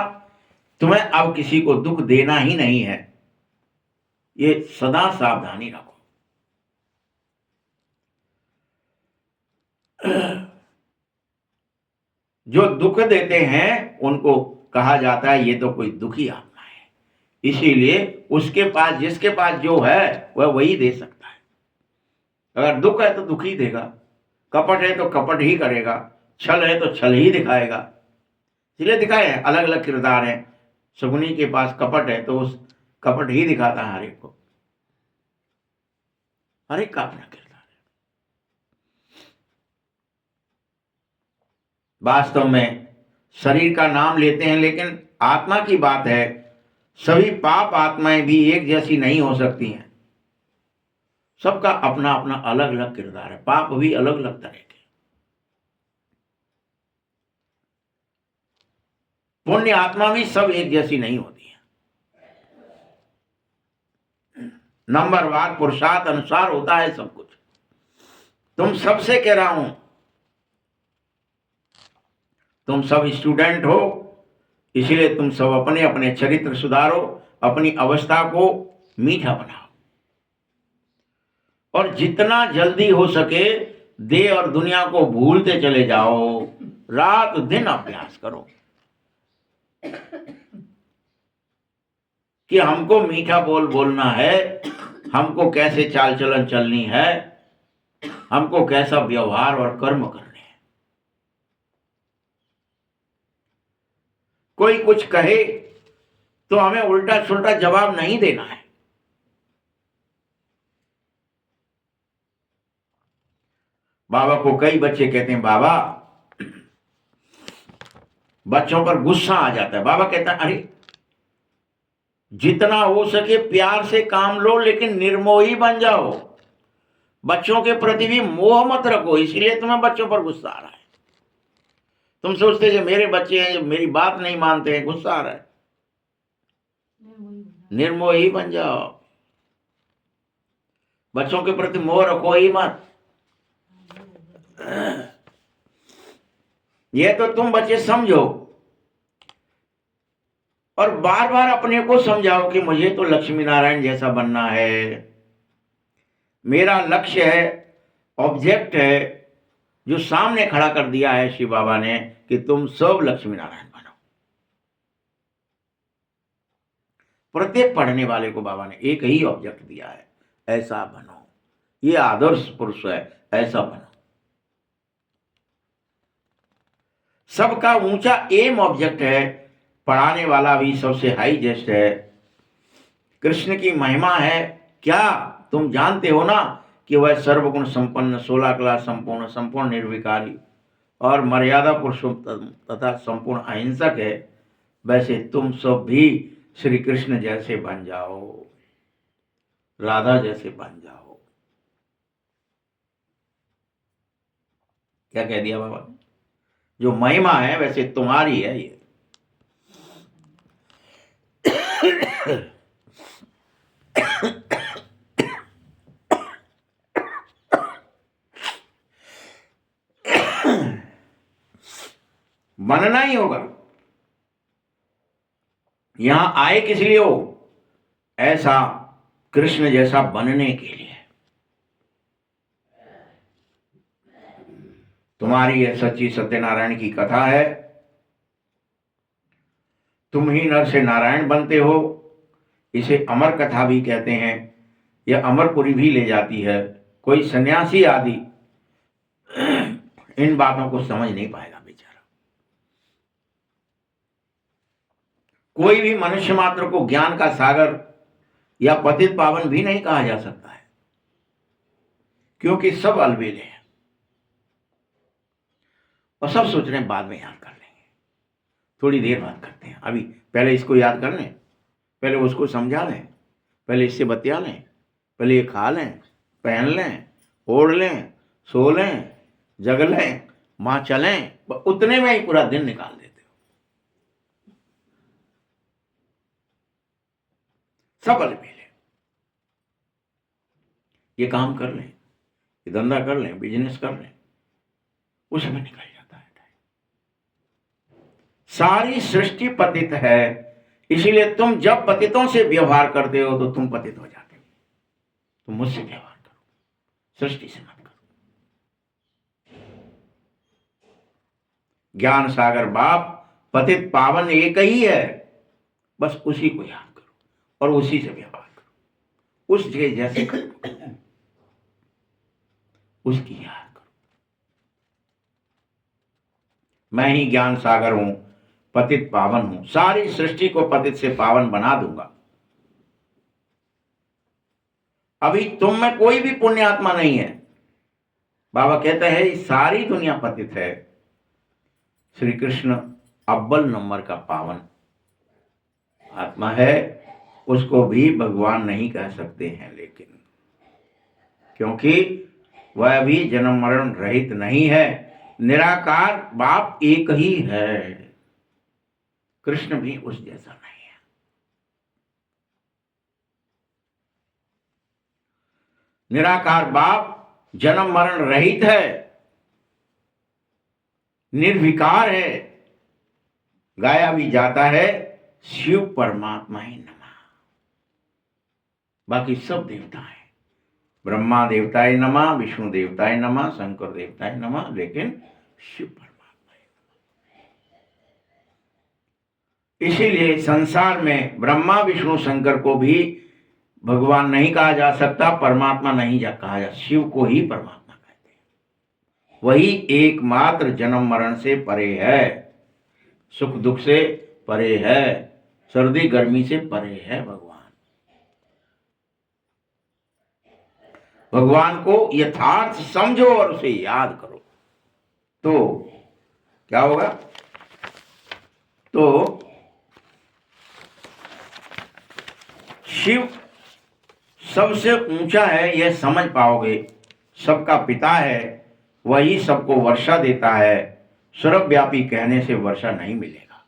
तुम्हें अब किसी को दुख देना ही नहीं है, ये सदा सावधानी रखो। जो दुख देते हैं उनको कहा जाता है ये तो कोई दुखी आत्मा है, इसीलिए उसके पास, जिसके पास जो है वह वही दे सकता है। अगर दुख है तो दुख ही देगा, कपट है तो कपट ही करेगा, छल है तो छल ही दिखाएगा। इसलिए दिखाए हैं, अलग अलग किरदार हैं। शकुनी के पास कपट है तो उस कपट ही दिखाता है हर एक को, हर एक का अपना किरदार है। वास्तव में शरीर का नाम लेते हैं, लेकिन आत्मा की बात है, सभी पाप आत्माएं भी एक जैसी नहीं हो सकती हैं। सबका अपना अपना अलग अलग किरदार है, पाप भी अलग अलग तरह के। पुण्य आत्मा भी सब एक जैसी नहीं होती है। नंबरवार पुरुषार्थ अनुसार होता है सब कुछ। तुम सबसे कह रहा हूं, तुम सब स्टूडेंट हो, इसलिए तुम सब अपने अपने चरित्र सुधारो, अपनी अवस्था को मीठा बनाओ, और जितना जल्दी हो सके देह और दुनिया को भूलते चले जाओ। रात दिन अभ्यास करो कि हमको मीठा बोल बोलना है, हमको कैसे चाल चलन चलनी है, हमको कैसा व्यवहार और कर्म करने हैं। कोई कुछ कहे तो हमें उल्टा सुल्टा जवाब नहीं देना है। बाबा को कई बच्चे कहते हैं, बाबा, बच्चों पर गुस्सा आ जाता है। बाबा कहता है, अरे जितना हो सके प्यार से काम लो, लेकिन निर्मोही बन जाओ। बच्चों के प्रति भी मोह मत रखो, इसलिए तुम्हें बच्चों पर गुस्सा आ रहा है। तुम सोचते जो मेरे बच्चे हैं, जो मेरी बात नहीं मानते हैं, गुस्सा आ रहा है। निर्मोही बन जाओ, बच्चों के प्रति मोह रखो ही मत। यह तो तुम बच्चे समझो, और बार बार अपने को समझाओ कि मुझे तो लक्ष्मी नारायण जैसा बनना है। मेरा लक्ष्य है, ऑब्जेक्ट है, जो सामने खड़ा कर दिया है शिव बाबा ने, कि तुम सब लक्ष्मी नारायण बनो। प्रत्येक पढ़ने वाले को बाबा ने एक ही ऑब्जेक्ट दिया है, ऐसा बनो। ये आदर्श पुरुष है, ऐसा बनो। सबका ऊंचा एम ऑब्जेक्ट है, पढ़ाने वाला भी सबसे हाईएस्ट है। कृष्ण की महिमा है क्या तुम जानते हो ना, कि वह सर्वगुण संपन्न, 16 कला संपूर्ण, संपूर्ण निर्विकारी और मर्यादा पुरुषोत्तम तथा संपूर्ण अहिंसक है। वैसे तुम सब भी श्री कृष्ण जैसे बन जाओ, राधा जैसे बन जाओ। क्या कह दिया बाबा? जो महिमा है वैसे तुम्हारी है ये। बनना ही होगा। यहां आए किस लिए हो? ऐसा कृष्ण जैसा बनने के लिए। तुम्हारी यह सच्ची सत्यनारायण की कथा है। तुम ही नर से नारायण बनते हो। इसे अमर कथा भी कहते हैं। यह अमरपुरी भी ले जाती है। कोई सन्यासी आदि इन बातों को समझ नहीं पाएगा बेचारा। कोई भी मनुष्य मात्र को ज्ञान का सागर या पतित पावन भी नहीं कहा जा सकता है, क्योंकि सब अलबेले हैं और सब सोच रहे हैं बाद में याद कर लेंगे। थोड़ी देर बाद करते हैं। अभी पहले इसको याद कर लें, पहले उसको समझा लें, पहले इससे बतिया लें, पहले ये खा लें, पहन लें, ओढ़ लें, सो लें, जग लें, माँ चलें, उतने में ही पूरा दिन निकाल देते हो। सबल मिले, ये काम कर लें, ये धंधा कर लें, बिजनेस कर लें, उसमें निकल जाता है टाइम। सारी सृष्टि पतित है, इसीलिए तुम जब पतितों से व्यवहार करते हो तो तुम पतित हो जाते हो। तुम मुझसे व्यवहार करो, सृष्टि से मत करो। ज्ञान सागर बाप पतित पावन एक ही है, बस उसी को याद करो और उसी से व्यवहार करो, उसके जैसे करो, उसकी याद करो। मैं ही ज्ञान सागर हूं, पतित पावन हूं, सारी सृष्टि को पतित से पावन बना दूंगा। अभी तुम में कोई भी पुण्य आत्मा नहीं है। बाबा कहते हैं सारी दुनिया पतित है, श्री कृष्ण अव्वल नंबर का पावन आत्मा है, उसको भी भगवान नहीं कह सकते हैं, लेकिन क्योंकि वह भी जन्म मरण रहित नहीं है, निराकार बाप एक ही है, कृष्ण भी उस जैसा नहीं है। निराकार बाप जन्म मरण रहित है, निर्विकार है, गाया भी जाता है शिव परमात्मा ही नमः। बाकी सब देवता है, ब्रह्मा देवताय नमः, विष्णु देवताय नमः, शंकर देवताय नमः, लेकिन शिव परमात्मा है। इसीलिए संसार में ब्रह्मा विष्णु शंकर को भी भगवान नहीं कहा जा सकता, परमात्मा नहीं कहा जा, शिव को ही परमात्मा कहते हैं। वही एकमात्र जन्म मरण से परे है, सुख दुख से परे है, सर्दी गर्मी से परे है। भगवान को यथार्थ समझो और उसे याद करो, तो क्या होगा? तो शिव सबसे ऊंचा है, यह समझ पाओगे। सबका पिता है, वही सबको वर्षा देता है, सर्वव्यापी कहने से वर्षा नहीं मिलेगा।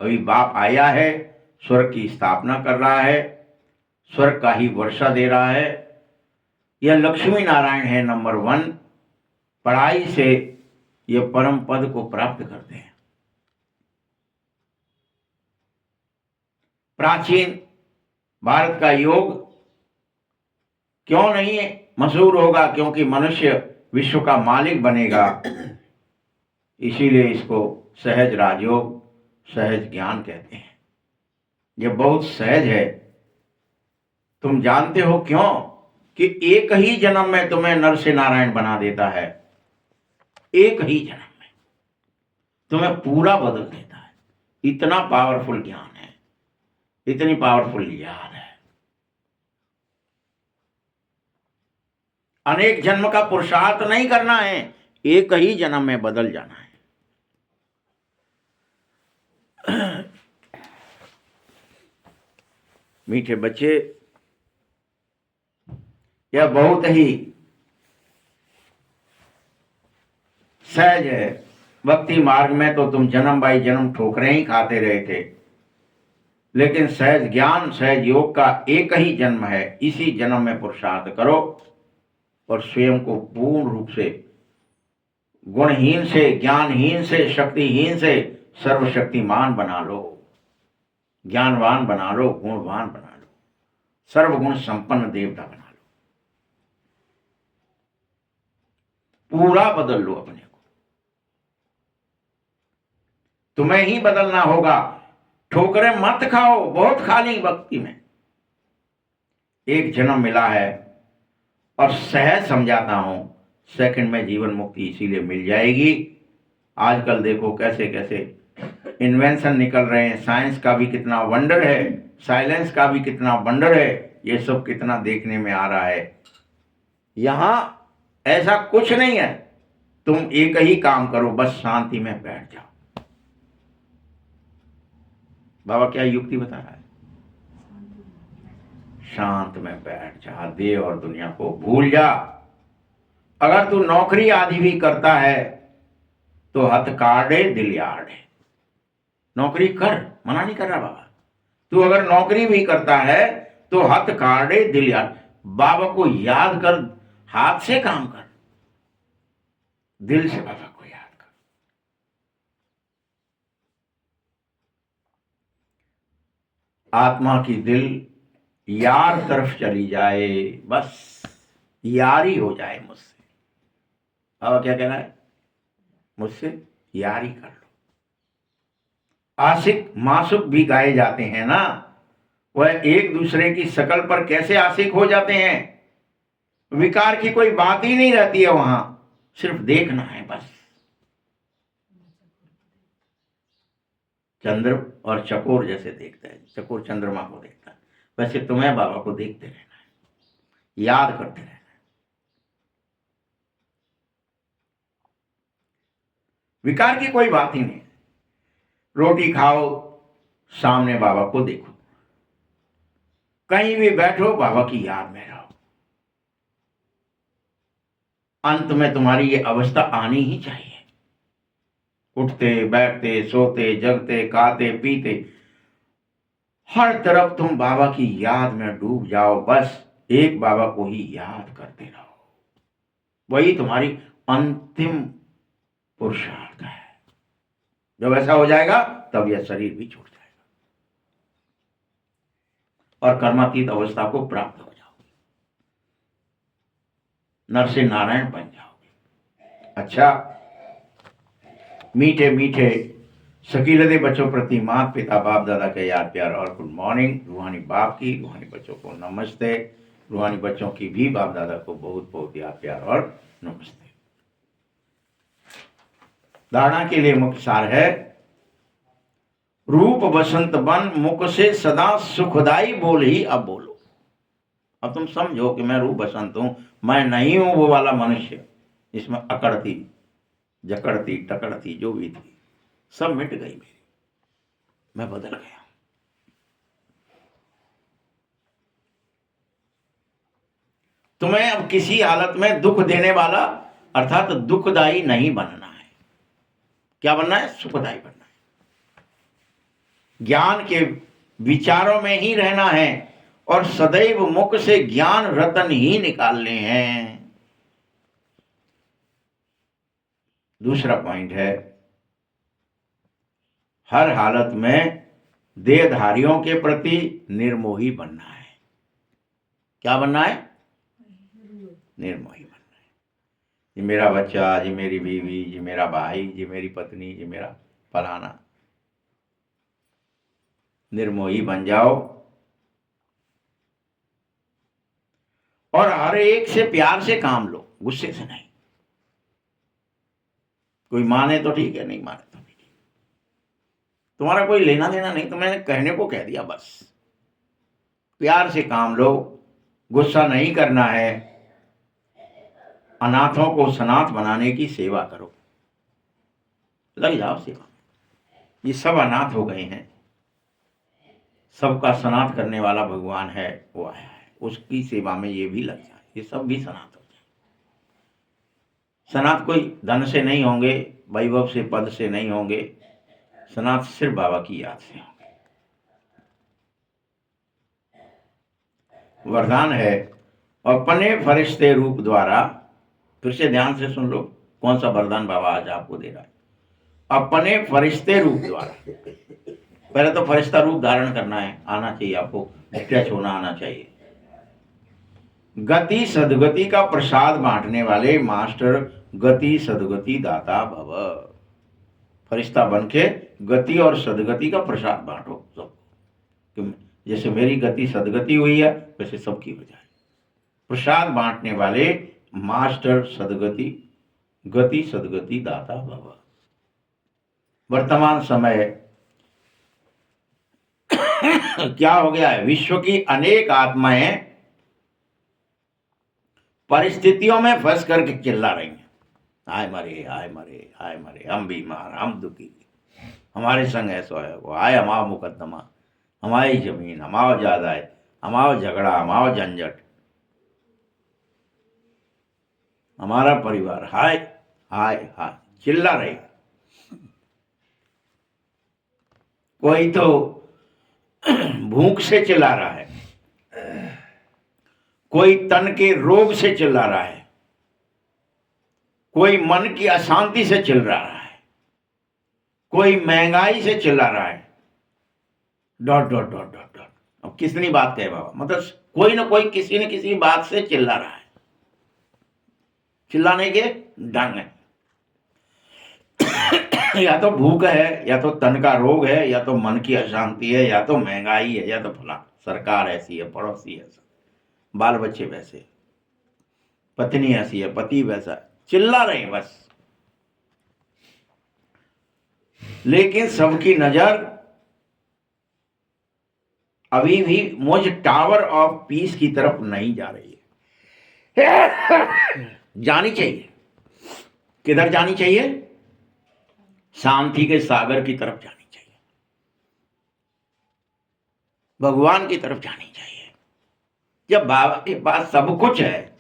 अभी बाप आया है, स्वर्ग की स्थापना कर रहा है, स्वर्ग का ही वर्षा दे रहा है। यह लक्ष्मी नारायण है नंबर 1। पढ़ाई से यह परम पद को प्राप्त करते हैं। प्राचीन भारत का योग क्यों नहीं मशहूर होगा? क्योंकि मनुष्य विश्व का मालिक बनेगा, इसीलिए इसको सहज राजयोग, सहज ज्ञान कहते हैं। यह बहुत सहज है। तुम जानते हो क्यों? कि एक ही जन्म में तुम्हें नर से नारायण बना देता है। एक ही जन्म में तुम्हें पूरा बदल देता है। इतना पावरफुल ज्ञान है, इतनी पावरफुल याद है। अनेक जन्म का पुरुषार्थ नहीं करना है, एक ही जन्म में बदल जाना है। मीठे बच्चे, यह बहुत ही सहज है। भक्ति मार्ग में तो तुम जन्म बाई जन्म ठोकरें ही खाते रहे थे, लेकिन सहज ज्ञान, सहज योग का एक ही जन्म है। इसी जन्म में पुरुषार्थ करो और स्वयं को पूर्ण रूप से गुणहीन से, ज्ञानहीन से, शक्तिहीन से सर्वशक्तिमान बना लो, ज्ञानवान बना लो, गुणवान बना लो, सर्वगुण संपन्न देवता बना लो। पूरा बदल लो अपने को। तुम्हें ही बदलना होगा। ठोकरें मत खाओ, बहुत खा ली भक्ति में। एक जन्म मिला है और सहज समझाता हूं, सेकंड में जीवन मुक्ति इसीलिए मिल जाएगी। आजकल देखो कैसे कैसे इन्वेंशन निकल रहे हैं। साइंस का भी कितना वंडर है, साइलेंस का भी कितना वंडर है। ये सब कितना देखने में आ रहा है। यहां ऐसा कुछ नहीं है तुम एक ही काम करो, बस शांति में बैठ जाओ। बाबा क्या युक्ति बता रहा है? शांत में बैठ जा, देह और दुनिया को भूल जा। अगर तू नौकरी आदि भी करता है तो हथ काढ़े दिल याड़े। नौकरी कर, मना नहीं कर रहा बाबा। तू अगर नौकरी भी करता है तो हथ काढ़े दिल याड़। बाबा को याद कर, हाथ से काम कर, दिल से बाबा को याद कर। आत्मा की दिल यार तरफ चली जाए, बस यारी हो जाए मुझसे। अब क्या कह रहा है? मुझसे यारी कर लो। आशिक माशुक भी गाए जाते हैं ना, वह एक दूसरे की शकल पर कैसे आशिक हो जाते हैं। विकार की कोई बात ही नहीं रहती है वहां, सिर्फ देखना है बस। चंद्र और चकोर जैसे देखता है, चकोर चंद्रमा को देखता है, वैसे तुम्हें बाबा को देखते रहना है, याद करते रहना है। विकार की कोई बात ही नहीं। रोटी खाओ, सामने बाबा को देखो, कहीं भी बैठो बाबा की याद में रहो। अंत में तुम्हारी ये अवस्था आनी ही चाहिए। उठते बैठते सोते जगते खाते पीते हर तरफ तुम बाबा की याद में डूब जाओ, बस एक बाबा को ही याद करते रहो। वही तुम्हारी अंतिम पुरुषार्थ है। जब ऐसा हो जाएगा तब यह शरीर भी छूट जाएगा और कर्मातीत अवस्था को प्राप्त हो जाओगे, नर से नारायण बन जाओगे। अच्छा, मीठे मीठे शकीलते बच्चों प्रति माता पिता बाप दादा के याद प्यार और गुड मॉर्निंग। रूहानी बाप की, रूहानी बच्चों को नमस्ते। रूहानी बच्चों की भी बाप दादा को बहुत बहुत याद प्यार और नमस्ते। धारणा के लिए मुख्य सार है, रूप बसंत बन मुख से सदा सुखदाई बोल ही अब बोलो। अब तुम समझो कि मैं रूप बसंत हूं, मैं नहीं हूं वो वाला मनुष्य जिसमें अकड़ती जकड़ती टकड़ती जो भी थी सब मिट गई मेरी, मैं बदल गया। तुम्हें अब किसी हालत में दुख देने वाला अर्थात दुखदाई नहीं बनना है। क्या बनना है? सुखदाई बनना है। ज्ञान के विचारों में ही रहना है और सदैव मुख से ज्ञान रतन ही निकालने हैं। दूसरा पॉइंट है, हर हालत में देहधारियों के प्रति निर्मोही बनना है। क्या बनना है? निर्मोही बनना है। ये मेरा बच्चा, ये मेरी बीवी, ये मेरा भाई, ये मेरी पत्नी, ये मेरा फलाना, निर्मोही बन जाओ और हर एक से प्यार से काम लो, गुस्से से नहीं। कोई माने तो ठीक है, नहीं माने तो नहीं ठीक। तुम्हारा कोई लेना देना नहीं, तो मैंने कहने को कह दिया बस। प्यार से काम लो, गुस्सा नहीं करना है। अनाथों को सनाथ बनाने की सेवा करो, लग जाओ सेवा। ये सब अनाथ हो गए हैं, सबका सनाथ करने वाला भगवान है, वो आया है, उसकी सेवा में ये भी लग जाए, ये सब भी सनाथ हो जाए। सनाथ कोई धन से नहीं होंगे, वैभव से पद से नहीं होंगे, सनाथ सिर्फ बाबा की याद से होंगे। वरदान है, अपने फरिश्ते रूप द्वारा, फिर से ध्यान से सुन लो कौन सा वरदान बाबा आज आपको दे रहा है। अपने फरिश्ते रूप द्वारा, पहले तो फरिश्ता रूप धारण करना है, आना चाहिए आपको, टच होना आना चाहिए। गति सदगति का प्रसाद बांटने वाले मास्टर गति सदगति दाता भव। फरिश्ता बनके गति और सदगति का प्रसाद बांटो सबको, जैसे मेरी गति सदगति हुई है वैसे सबकी हो जाए। प्रसाद बांटने वाले मास्टर सदगति गति सदगति दाता भव। वर्तमान समय क्या हो गया है? विश्व की अनेक आत्माएं परिस्थितियों में फंस करके चिल्ला रही हैं। आए मरे आए मरे आए मरे, हम बीमार हम दुखी, हमारे संग ऐसा है वो आए, हमारा मुकदमा, हमारी जमीन, हमारा ज्यादा है, हमारा झगड़ा, हमारा झंझट, हमारा परिवार, हाय हाय हाय चिल्ला रहे। कोई तो भूख से चिल्ला रहा है, कोई तन के रोग से चिल्ला रहा है, कोई मन की अशांति से चिल्ला रहा है, कोई महंगाई से चिल्ला रहा है, dot dot dot dot dot. अब कितनी बात कहे बाबा, मतलब कोई ना कोई किसी न किसी बात से चिल्ला रहा है। चिल्लाने के ढंग है, या तो भूख है, या तो तन का रोग है, या तो मन की अशांति है, या तो महंगाई है, या तो फला सरकार ऐसी है, पड़ोसी ऐसा, बाल बच्चे वैसे, पत्नी ऐसी है, पति वैसा, चिल्ला रहे हैं बस। लेकिन सबकी नजर अभी भी मुझ टावर ऑफ पीस की तरफ नहीं जा रही है। जानी चाहिए, किधर जानी चाहिए? शांति के सागर की तरफ जानी चाहिए, भगवान की तरफ जानी चाहिए। जब बाबा के पास सब कुछ है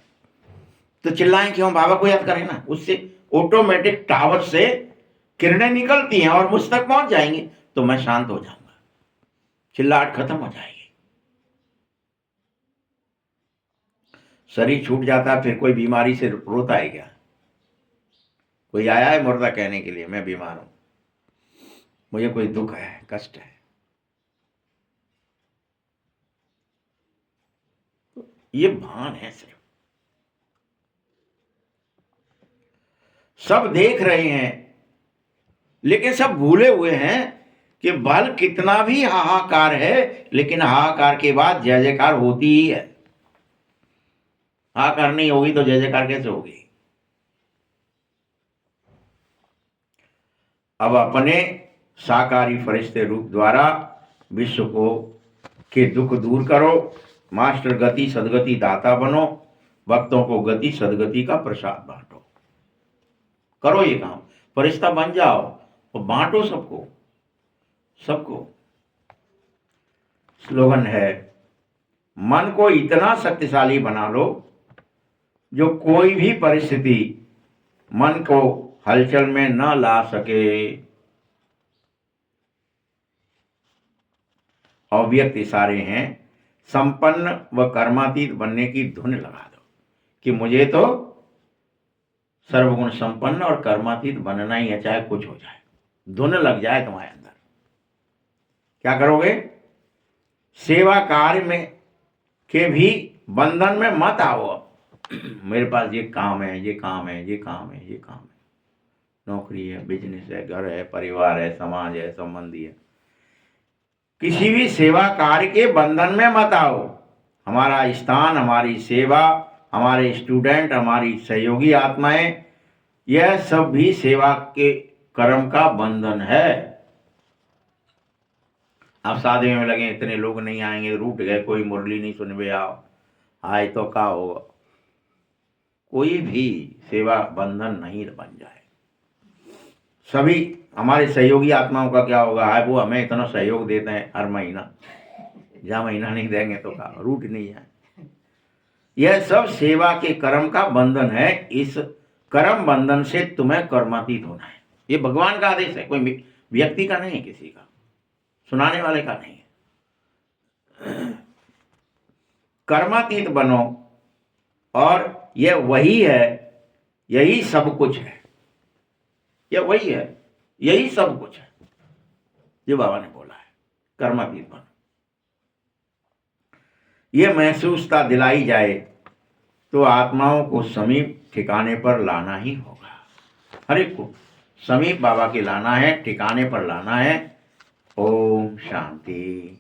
तो चिल्लाएं क्यों? बाबा को याद करें ना, उससे ऑटोमेटिक टावर से किरणें निकलती हैं और मुझ तक पहुंच जाएंगी, तो मैं शांत हो जाऊंगा, चिल्लाहट खत्म हो जाएगी। शरीर छूट जाता है, फिर कोई बीमारी से रोता है क्या? कोई आया है मुर्दा कहने के लिए मैं बीमार हूं, मुझे कोई दुख है, कष्ट है? ये भान है सिर्फ। सब देख रहे हैं, लेकिन सब भूले हुए हैं कि बल कितना भी हाहाकार है, लेकिन हाहाकार के बाद जय जयकार होती ही है। हाहाकार नहीं होगी तो जय जयकार कैसे होगी? अब अपने साकारी फरिश्ते रूप द्वारा विश्व को के दुख दूर करो, मास्टर गति सदगति दाता बनो, भक्तों को गति सदगति का प्रसाद बांटो। करो ये काम, फरिश्ता बन जाओ और बांटो सबको सबको। स्लोगन है, मन को इतना शक्तिशाली बना लो जो कोई भी परिस्थिति मन को हलचल में न ला सके। अव्यक्त इशारे हैं, संपन्न व कर्मातीत बनने की धुन लगा दो कि मुझे तो सर्वगुण संपन्न और कर्मातीत बनना ही है, चाहे कुछ हो जाए। धुन लग जाए तुम्हारे अंदर, क्या करोगे? सेवा कार्य में के भी बंधन में मत आओ। मेरे पास ये काम है, ये काम है, ये काम है, ये काम है, नौकरी है, बिजनेस है, घर है, परिवार है, समाज है, संबंधी है, किसी भी सेवा कार्य के बंधन में मत आओ। हमारा स्थान, हमारी सेवा, हमारे स्टूडेंट, हमारी सहयोगी आत्माएं, यह सब भी सेवा के कर्म का बंधन है। आप शादी में लगे, इतने लोग नहीं आएंगे, रूठ गए, कोई मुरली नहीं सुनवे आओ, आए तो क्या होगा? कोई भी सेवा बंधन नहीं बन जाए। सभी हमारे सहयोगी आत्माओं का क्या होगा? है वो हमें इतना सहयोग देते हैं हर महीना, जहाँ महीना नहीं देंगे तो क्या, रूठ नहीं है। यह सब सेवा के कर्म का बंधन है। इस कर्म बंधन से तुम्हें कर्मातीत होना है। ये भगवान का आदेश है, कोई व्यक्ति का नहीं है, किसी का, सुनाने वाले का नहीं है। कर्मातीत बनो, और यह वही है, यही सब कुछ है, यह वही है, यही सब कुछ है जो बाबा ने बोला है, कर्मातीत बनो। यह महसूसता दिलाई जाए तो आत्माओं को समीप ठिकाने पर लाना ही होगा। हर एक को समीप बाबा के लाना है, ठिकाने पर लाना है। ओम शांति।